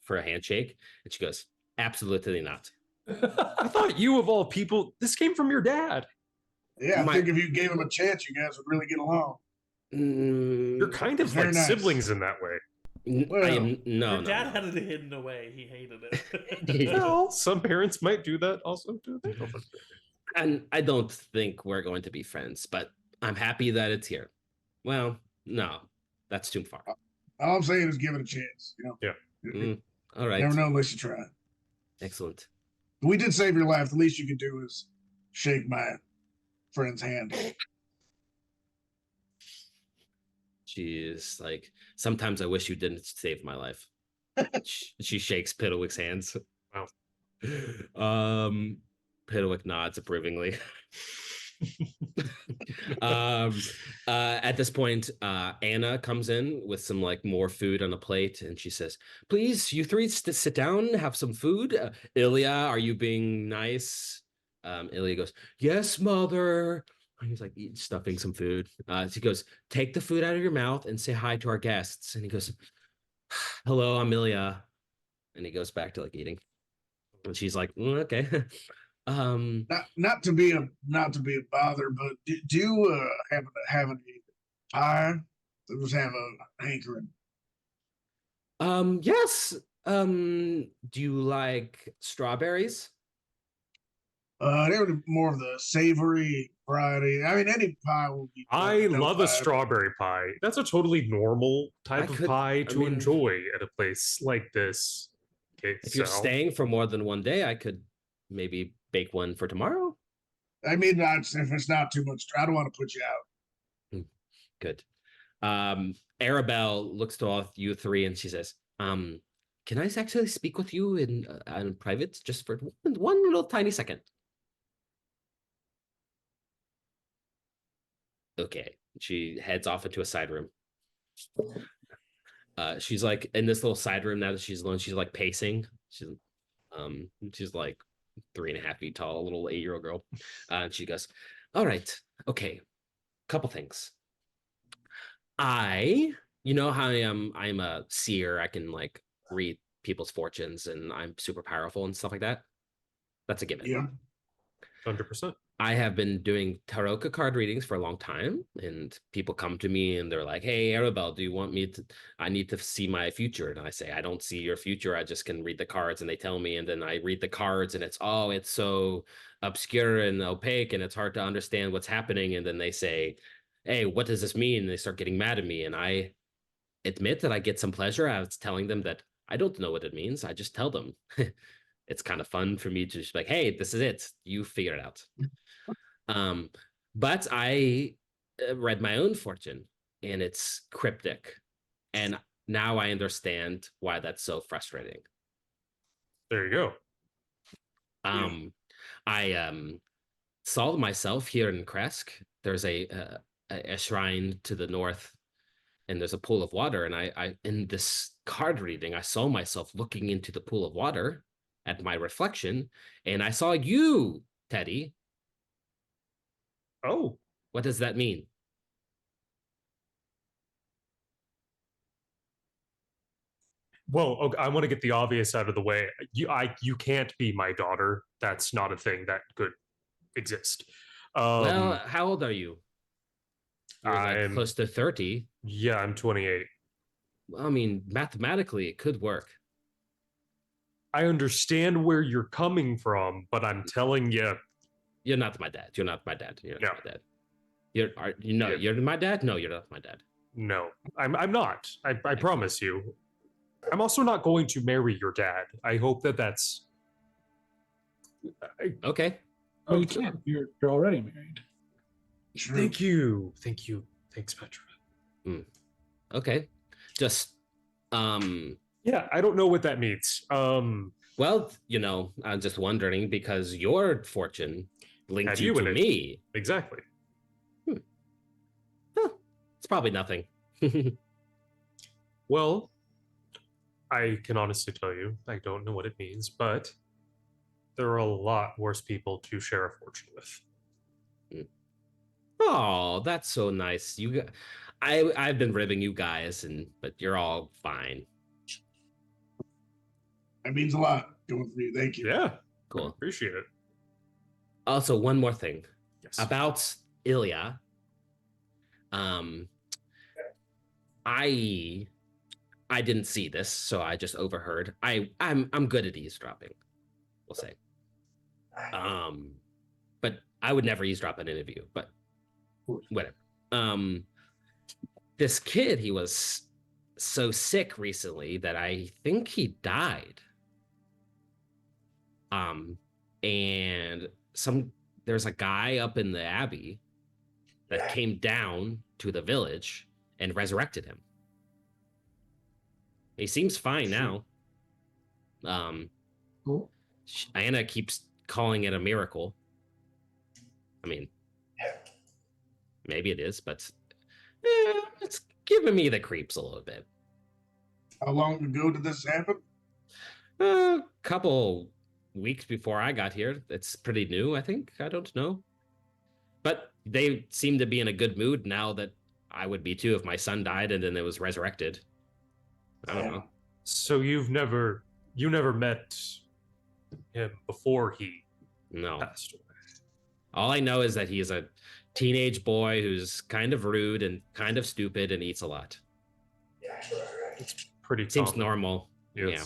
for a handshake, and she goes, "Absolutely not." I thought you, of all people, this came from your dad. Yeah, I My- think if you gave him a chance, you guys would really get along. You're kind of Very like nice. siblings in that way. I am no, Your no, dad no. had it hidden away. He hated it. Well, some parents might do that also, do they? And I don't think we're going to be friends, but I'm happy that it's here. Well, no, that's too far. All I'm saying is give it a chance. Yeah. All right. Never know unless you try. Excellent. We did save your life. The least you could do is shake my friend's hand. She's like, sometimes I wish you didn't save my life. She shakes Piddlewick's hands. Wow. Piddlewick nods approvingly. At this point, Anna comes in with some like more food on a plate, and she says, "Please, you three, sit down, have some food." Ilya, are you being nice? Ilya goes, "Yes, mother." And he's like stuffing some food. She goes, "Take the food out of your mouth and say hi to our guests." And he goes, "Hello, I'm Ilya." And he goes back to like eating. And she's like, "Okay." Not to be a bother, but do you happen to have any pie? I just have a hankering. Yes. Do you like strawberries? They were more of the savory variety. I mean, any pie will be. I no love a pie. strawberry pie. That's a totally normal type of pie to mean, enjoy at a place like this. Okay, If you're so staying for more than one day, I could maybe bake one for tomorrow? I mean, if it's not too much, I don't want to put you out. Good. Arabelle looks to all you three and she says, can I actually speak with you in private just for one little tiny second? Okay. She heads off into a side room. She's like in this little side room now that she's alone. She's like pacing. She's like 3.5 feet tall, a little 8-year-old girl. And she goes, all right, okay, couple things. You know how I'm a seer. I can like read people's fortunes and I'm super powerful and stuff like that. That's a given. Yeah. 100%. I have been doing tarot card readings for a long time, and people come to me and they're like, hey, Arabelle, do you want me to, I need to see my future. And I say, I don't see your future. I just can read the cards. And they tell me, and then I read the cards and it's so obscure and opaque and it's hard to understand what's happening. And then they say, hey, what does this mean? And they start getting mad at me. And I admit that I get some pleasure out of telling them that I don't know what it means. I just tell them. It's kind of fun for me to just be like, hey, this is it. You figure it out. But I read my own fortune and it's cryptic. And now I understand why that's so frustrating. There you go. I saw myself here in Kresk. There's a shrine to the north and there's a pool of water. And I in this card reading, I saw myself looking into the pool of water at my reflection, and I saw you, Teddy. Oh, what does that mean? Well, okay, I want to get the obvious out of the way. You can't be my daughter. That's not a thing that could exist. Well, how old are you? You're like I'm close to 30. Yeah, I'm 28. Well, I mean, mathematically, it could work. I understand where you're coming from, but I'm telling you, you're not my dad. You're not my dad. You're not my dad. Yeah. You're my dad. No, you're not my dad. No, I'm not. I promise you. I'm also not going to marry your dad. I hope that's okay. Oh, you can't. You're already married. True. Thank you. Thanks, Petra. Okay. Just yeah, I don't know what that means. Well, I'm just wondering because your fortune linked you to me. Exactly. Huh. It's probably nothing. Well, I can honestly tell you, I don't know what it means, but there are a lot worse people to share a fortune with. Oh, that's so nice. I've been ribbing you guys, but you're all fine. That means a lot going for you. Thank you. Yeah, cool. Appreciate it. Also, one more thing. Yes. About Ilya. I didn't see this, so I just overheard. I'm good at eavesdropping, we'll say. But I would never eavesdrop an interview, but whatever. This kid, he was so sick recently that I think he died. And there's a guy up in the Abbey that came down to the village and resurrected him. He seems fine now. Anna keeps calling it a miracle. I mean, maybe it is, but it's giving me the creeps a little bit. How long ago did this happen? A couple weeks before I got here. It's pretty new, I think. I don't know. But they seem to be in a good mood now that I would be too if my son died and then it was resurrected. I don't know. So you never met him before he passed away? All I know is that he is a teenage boy who's kind of rude and kind of stupid and eats a lot. It's pretty Seems common. normal. Yes. Yeah.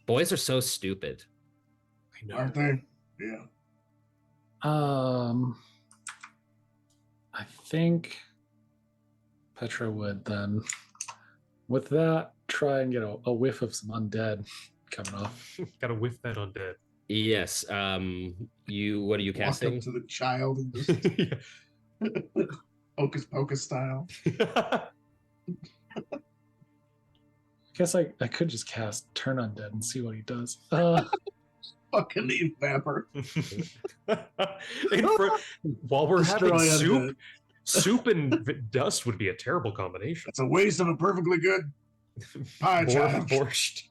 Boys are so stupid. I know. Aren't they? Yeah. I think Petra would then, with that, try and get a whiff of some undead coming off. Gotta whiff that undead. Yes. What are you Walk casting? up to the child and just hocus pocus style. I guess I could just cast Turn Undead and see what he does. Fucking evapor. While we're Destroy having soup, undead. soup and dust would be a terrible combination. It's a waste of a perfectly good pie child. Borscht.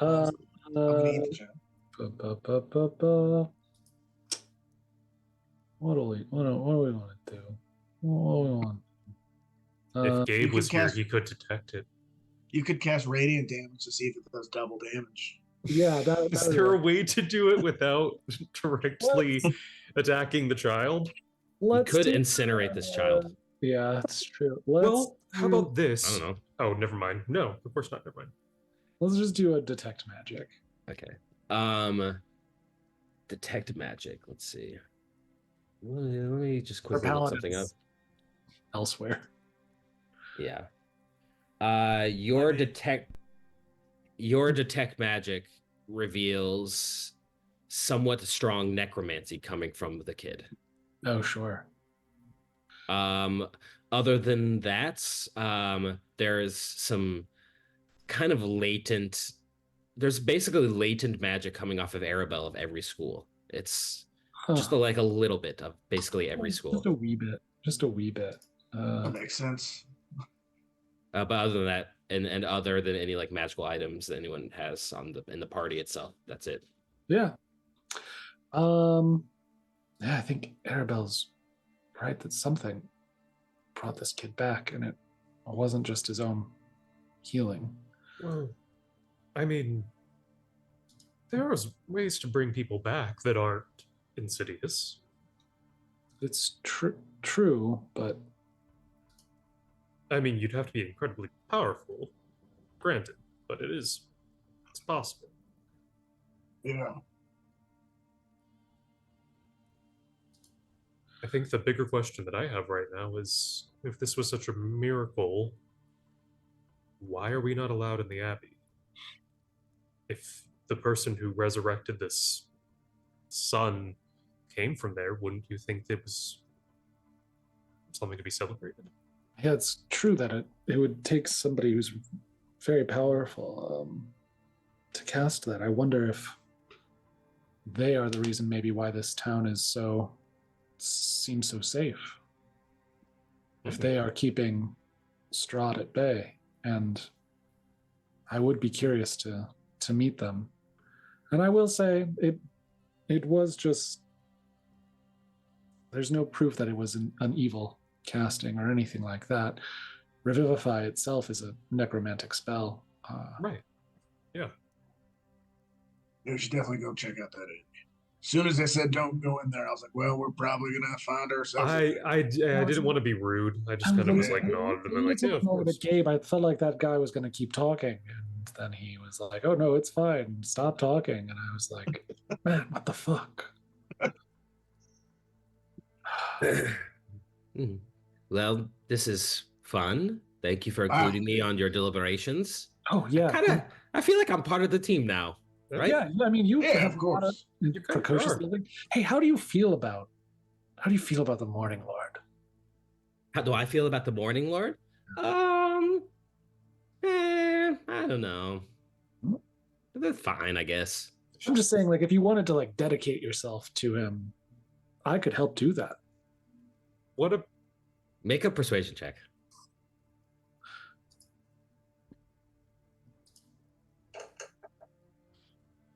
Uh, I'm gonna eat the child. What do we want to do? What do we want? If Gabe you was could here, cast- he could detect it. You could cast radiant damage to see if it does double damage. Yeah, Is there a way to do it without directly attacking the child? You could incinerate this child. Yeah, that's true. Well, how about this? I don't know. Oh, never mind. No, of course not. Never mind. Let's just do a detect magic. Okay. Detect magic. Let's see. Let me just quickly look something up. Elsewhere. Yeah. Your detect magic reveals somewhat strong necromancy coming from the kid. Oh, sure. Other than that, there is some kind of latent. There's basically latent magic coming off of Arabelle of every school. It's just like a little bit of basically every school. Just a wee bit. Just a wee bit. That makes sense. But other than that, and other than any like magical items that anyone has in the party itself, that's it. Yeah. Yeah, I think Arabelle's right that something brought this kid back, and it wasn't just his own healing. Well, I mean, there's ways to bring people back that aren't insidious. It's true, but I mean, you'd have to be incredibly powerful, granted, but it's possible. Yeah. I think the bigger question that I have right now is, if this was such a miracle, why are we not allowed in the Abbey? If the person who resurrected this son came from there, wouldn't you think it was something to be celebrated? yeah, it's true that it would take somebody who's very powerful to cast that. I wonder if they are the reason maybe why this town seems so safe. If they are keeping Strahd at bay, and I would be curious to meet them. And I will say it was just, there's no proof that it was an evil casting or anything like that. Revivify itself is a necromantic spell. Right. Yeah. We should definitely go check out that inn. As soon as they said don't go in there, I was like, well, we're probably gonna find ourselves. I didn't want to be rude. I just kind of was like, nodded and then like, yeah, of course. Gabe, I felt like that guy was gonna keep talking, and then he was like, "Oh no, it's fine. Stop talking." And I was like, "Man, what the fuck?" Well, this is fun. Thank you for including me on your deliberations. Oh yeah, I feel like I'm part of the team now, right? Yeah, I mean, you have of course. precocious living. Hey, how do you feel about the Morning Lord? How do I feel about the Morning Lord? I don't know. They're fine, I guess. I'm just saying, like, if you wanted to like dedicate yourself to him, I could help do that. Make a persuasion check.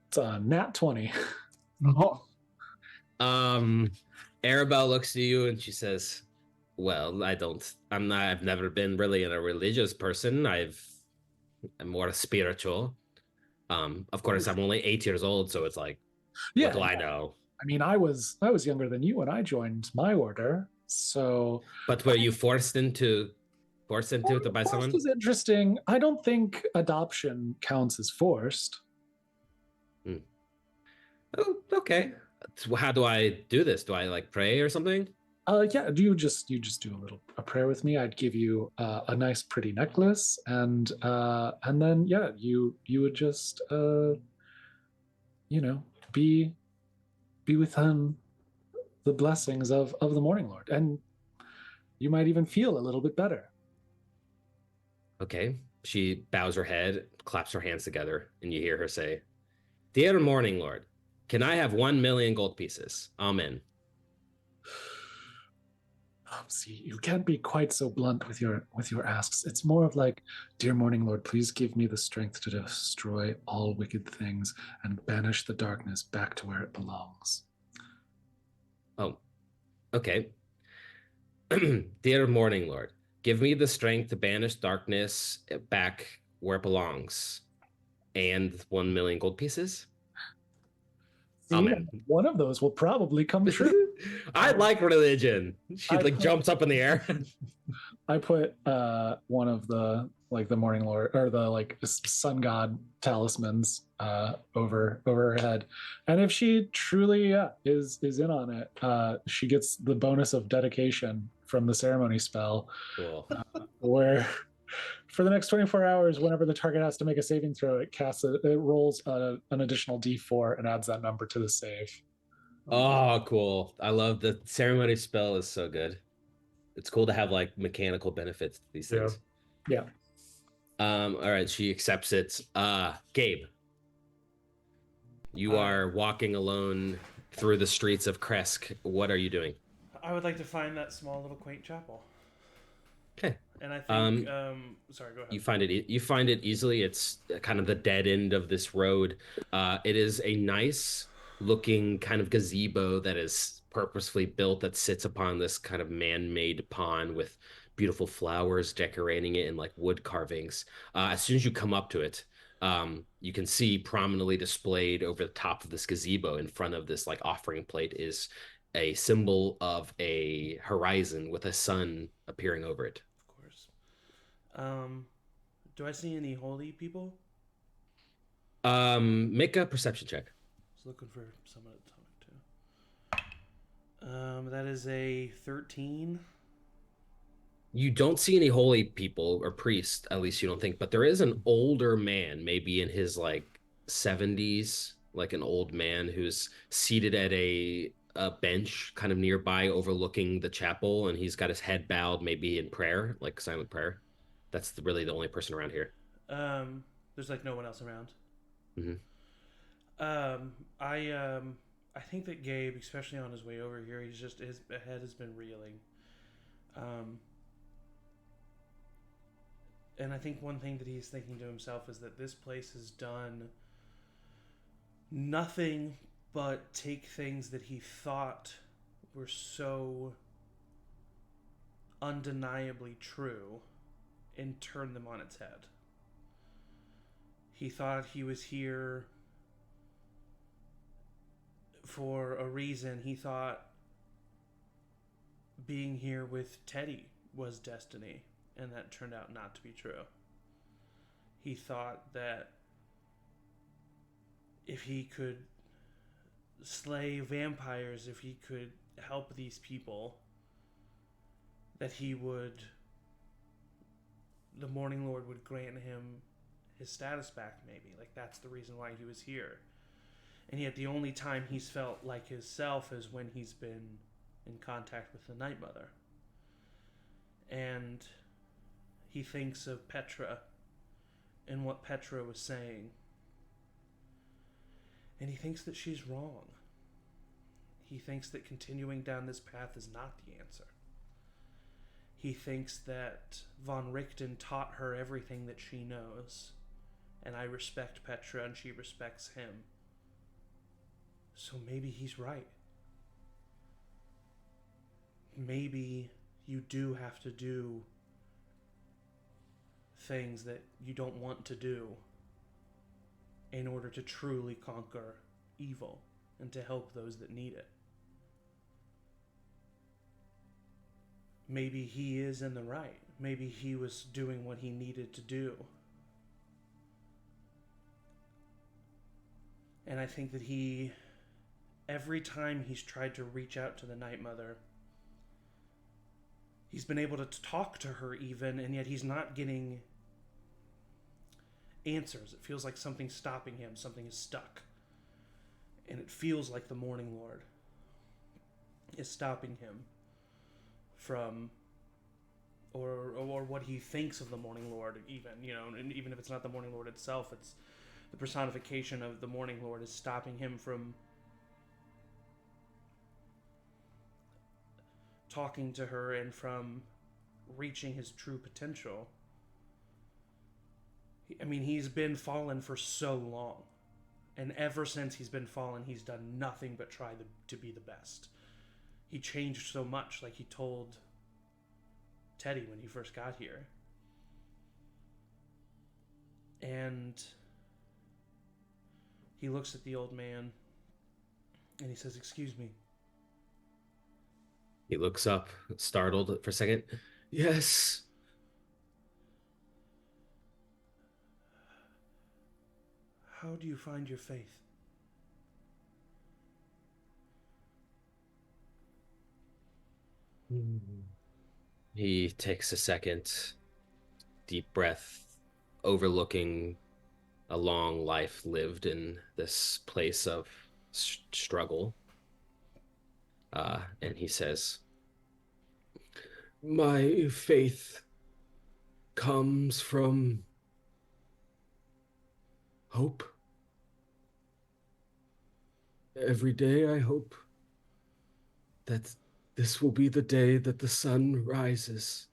It's a nat 20. Arabelle looks at you and she says, well, I've never been really a religious person. I'm more spiritual. Of course, I'm only 8 years old, so it's like, what do I know? I mean, I was younger than you when I joined my order, so. But were you forced into it by someone? Forced is interesting. I don't think adoption counts as forced. Oh, okay. So how do I do this? Do I like pray or something? Yeah. You just do a prayer with me. I'd give you a nice, pretty necklace, and then yeah, you would just be within the blessings of the Morning Lord, and you might even feel a little bit better. Okay. She bows her head, claps her hands together, and you hear her say, "Dear Morning Lord, can I have 1,000,000 gold pieces? Amen." See, you can't be quite so blunt with your asks. It's more of like, dear Morning Lord, please give me the strength to destroy all wicked things and banish the darkness back to where it belongs. Oh, okay. Dear Morning Lord, give me the strength to banish darkness back where it belongs. And 1,000,000 gold pieces? See, Amen. one of those will probably come true. I like religion. She jumps up in the air. I put one of the Morning Lord or the sun god talismans over her head, and if she truly is in on it, she gets the bonus of dedication from the ceremony spell. Cool. Where for the next 24 hours, whenever the target has to make a saving throw, it rolls an additional d4 and adds that number to the save. Oh, cool. I love the ceremony spell is so good. It's cool to have mechanical benefits to these things. Yeah. All right, she accepts it. Gabe, you are walking alone through the streets of Kresk. What are you doing? I would like to find that small little quaint chapel. Okay. And I think, sorry, go ahead. You find it easily. It's kind of the dead end of this road. It is a nice looking kind of gazebo that is purposefully built that sits upon this kind of man-made pond with beautiful flowers decorating it and wood carvings. As soon as you come up to it, you can see prominently displayed over the top of this gazebo in front of this offering plate is a symbol of a horizon with a sun appearing over it. Of course. Do I see any holy people? Make a perception check. I was looking for someone to talk to. That is a 13. You don't see any holy people or priests, at least you don't think, but there is an older man, maybe in his 70s, an old man who's seated at a bench kind of nearby overlooking the chapel, and he's got his head bowed, maybe in prayer, silent prayer. That's really the only person around here. There's no one else around. Mm-hmm. I think that Gabe, especially on his way over here, his head has been reeling. And I think one thing that he's thinking to himself is that this place has done nothing but take things that he thought were so undeniably true and turn them on its head. He thought he was here for a reason. He thought being here with Teddy was destiny, and that turned out not to be true. He thought that if he could slay vampires, if he could help these people, that the Morning Lord would grant him his status back, maybe. That's the reason why he was here. And yet the only time he's felt like himself is when he's been in contact with the Night Mother. And he thinks of Petra and what Petra was saying. And he thinks that she's wrong. He thinks that continuing down this path is not the answer. He thinks that von Richten taught her everything that she knows. And I respect Petra and she respects him. So maybe he's right. Maybe you do have to do things that you don't want to do in order to truly conquer evil and to help those that need it. Maybe he is in the right. Maybe he was doing what he needed to do. And I think that every time he's tried to reach out to the Night Mother, he's been able to talk to her even, and yet he's not getting answers. It feels like something's stopping him. Something is stuck. And it feels like the Morning Lord is stopping him from, or what he thinks of the Morning Lord, even, and even if it's not the Morning Lord itself, it's the personification of the Morning Lord is stopping him from talking to her and from reaching his true potential. I mean, he's been fallen for so long. And ever since he's been fallen, he's done nothing but try to be the best. He changed so much, like he told Teddy when he first got here. And he looks at the old man and he says, "Excuse me." He looks up, startled for a second. Yes. How do you find your faith? He takes a second, deep breath, overlooking a long life lived in this place of struggle. And he says, my faith comes from hope. Every day I hope that this will be the day that the sun rises.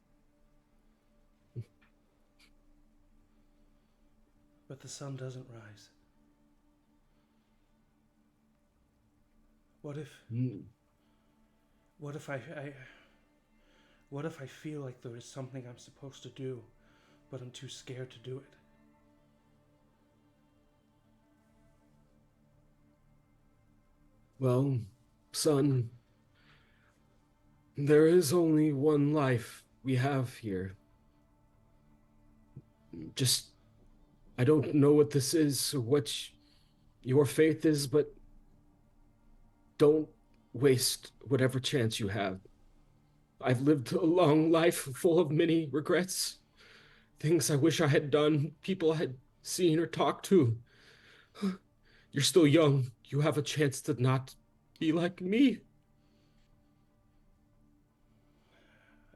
But the sun doesn't rise. What if I feel like there is something I'm supposed to do, but I'm too scared to do it? Well, son, there is only one life we have here. I don't know what this is or what your faith is, but don't waste whatever chance you have. I've lived a long life full of many regrets, things I wish I had done, people I had seen or talked to. You're still young. You have a chance to not be like me.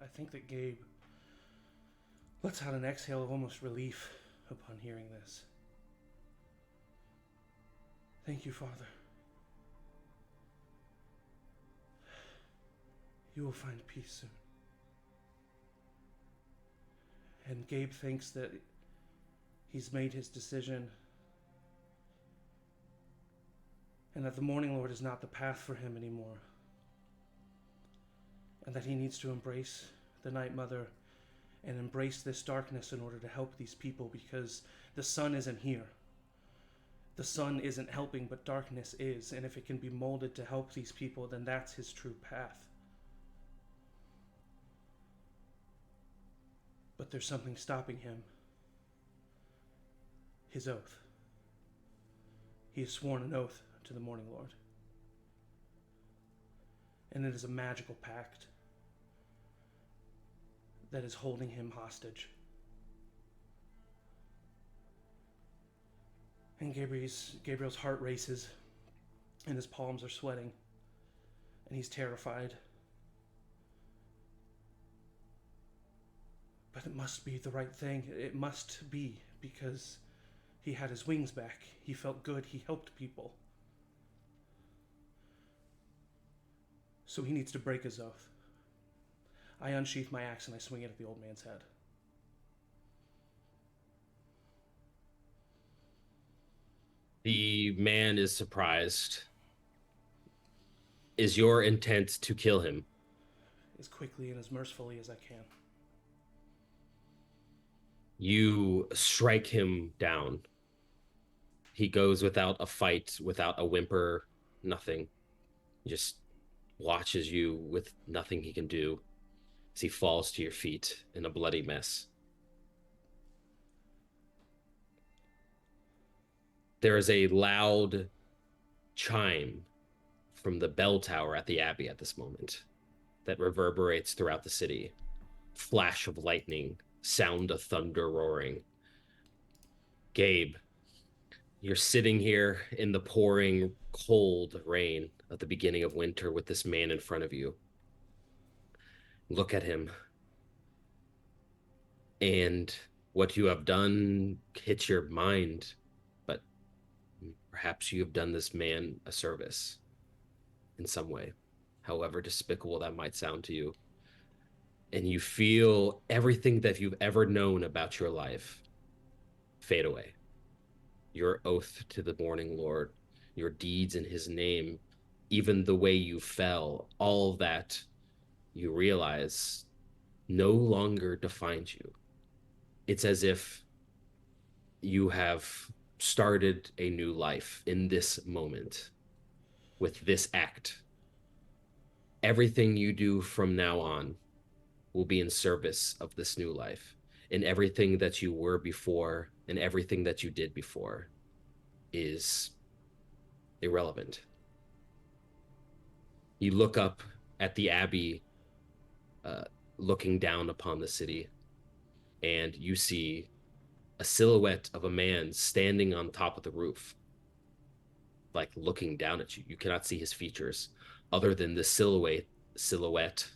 I think that Gabe lets out an exhale of almost relief upon hearing this. Thank you, Father. You will find peace soon. And Gabe thinks that he's made his decision and that the Morning Lord is not the path for him anymore. And that he needs to embrace the Night Mother and embrace this darkness in order to help these people, because the sun isn't here. The sun isn't helping, but darkness is. And if it can be molded to help these people, then that's his true path. But there's something stopping him. His oath. He has sworn an oath to the Morning Lord. And it is a magical pact that is holding him hostage. And Gabriel's heart races, and his palms are sweating, and he's terrified. But it must be the right thing. It must be, because he had his wings back. He felt good. He helped people. So he needs to break his oath. I unsheath my axe and I swing it at the old man's head. The man is surprised. Is your intent to kill him? As quickly and as mercifully as I can. You strike him down. He goes without a fight, without a whimper, nothing. He just watches you with nothing he can do as he falls to your feet in a bloody mess. There is a loud chime from the bell tower at the Abbey at this moment that reverberates throughout the city. Flash of lightning, sound of thunder roaring. Gabe, You're sitting here in the pouring cold rain at the beginning of winter with this man in front of you. Look at him. And what you have done hits your mind, but perhaps you have done this man a service in some way, however despicable that might sound to you. And you feel everything that you've ever known about your life fade away. Your oath to the Morning Lord, your deeds in his name, even the way you fell, all that you realize no longer defines you. It's as if you have started a new life in this moment with this act. Everything you do from now on will be in service of this new life. And everything that you were before and everything that you did before is irrelevant. You look up at the Abbey, looking down upon the city, and you see a silhouette of a man standing on top of the roof, like looking down at you. You cannot see his features other than the silhouette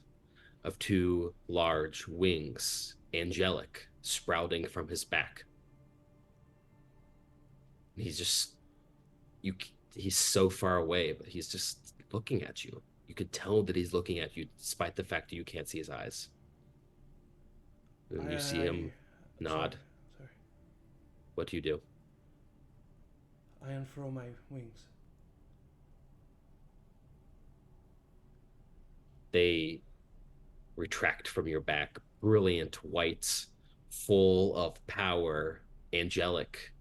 of two large wings, angelic, sprouting from his back. He's just, he's so far away, but he's just looking at you. You could tell that he's looking at you despite the fact that you can't see his eyes. And you see him nod. Sorry. What do you do? I unfurl my wings. They retract from your back, brilliant whites, full of power, angelic,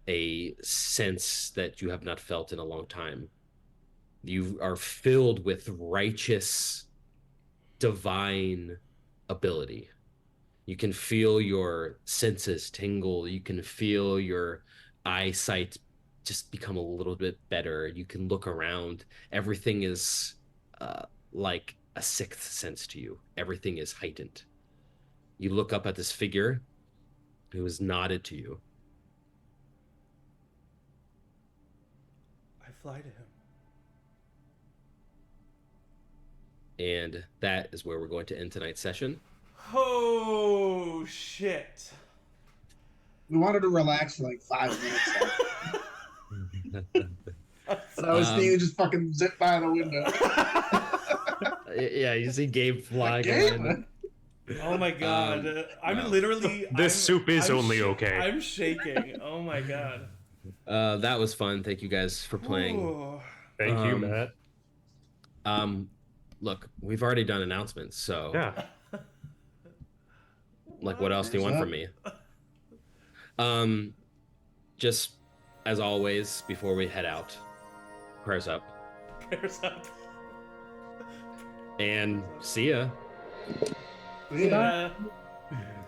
a sense that you have not felt in a long time. You are filled with righteous, divine ability. You can feel your senses tingle. You can feel your eyesight just become a little bit better. You can look around. Everything is like a sixth sense to you. Everything is heightened. You look up at this figure who is nodded to you. I fly to him. And that is where we're going to end tonight's session. Oh, shit. We wanted to relax for like 5 minutes. And I was seeing you just fucking zip by the window. Yeah, you see Gabe flying. Gabe? Oh my god. I'm literally... Soup is only okay. I'm shaking. Oh my god. That was fun. Thank you guys for playing. Ooh. Thank you, Matt. Look, we've already done announcements, so Yeah. like, what else do you want from me? Just as always, before we head out, prayers up. Prayers up. And see ya. Yeah. Yeah.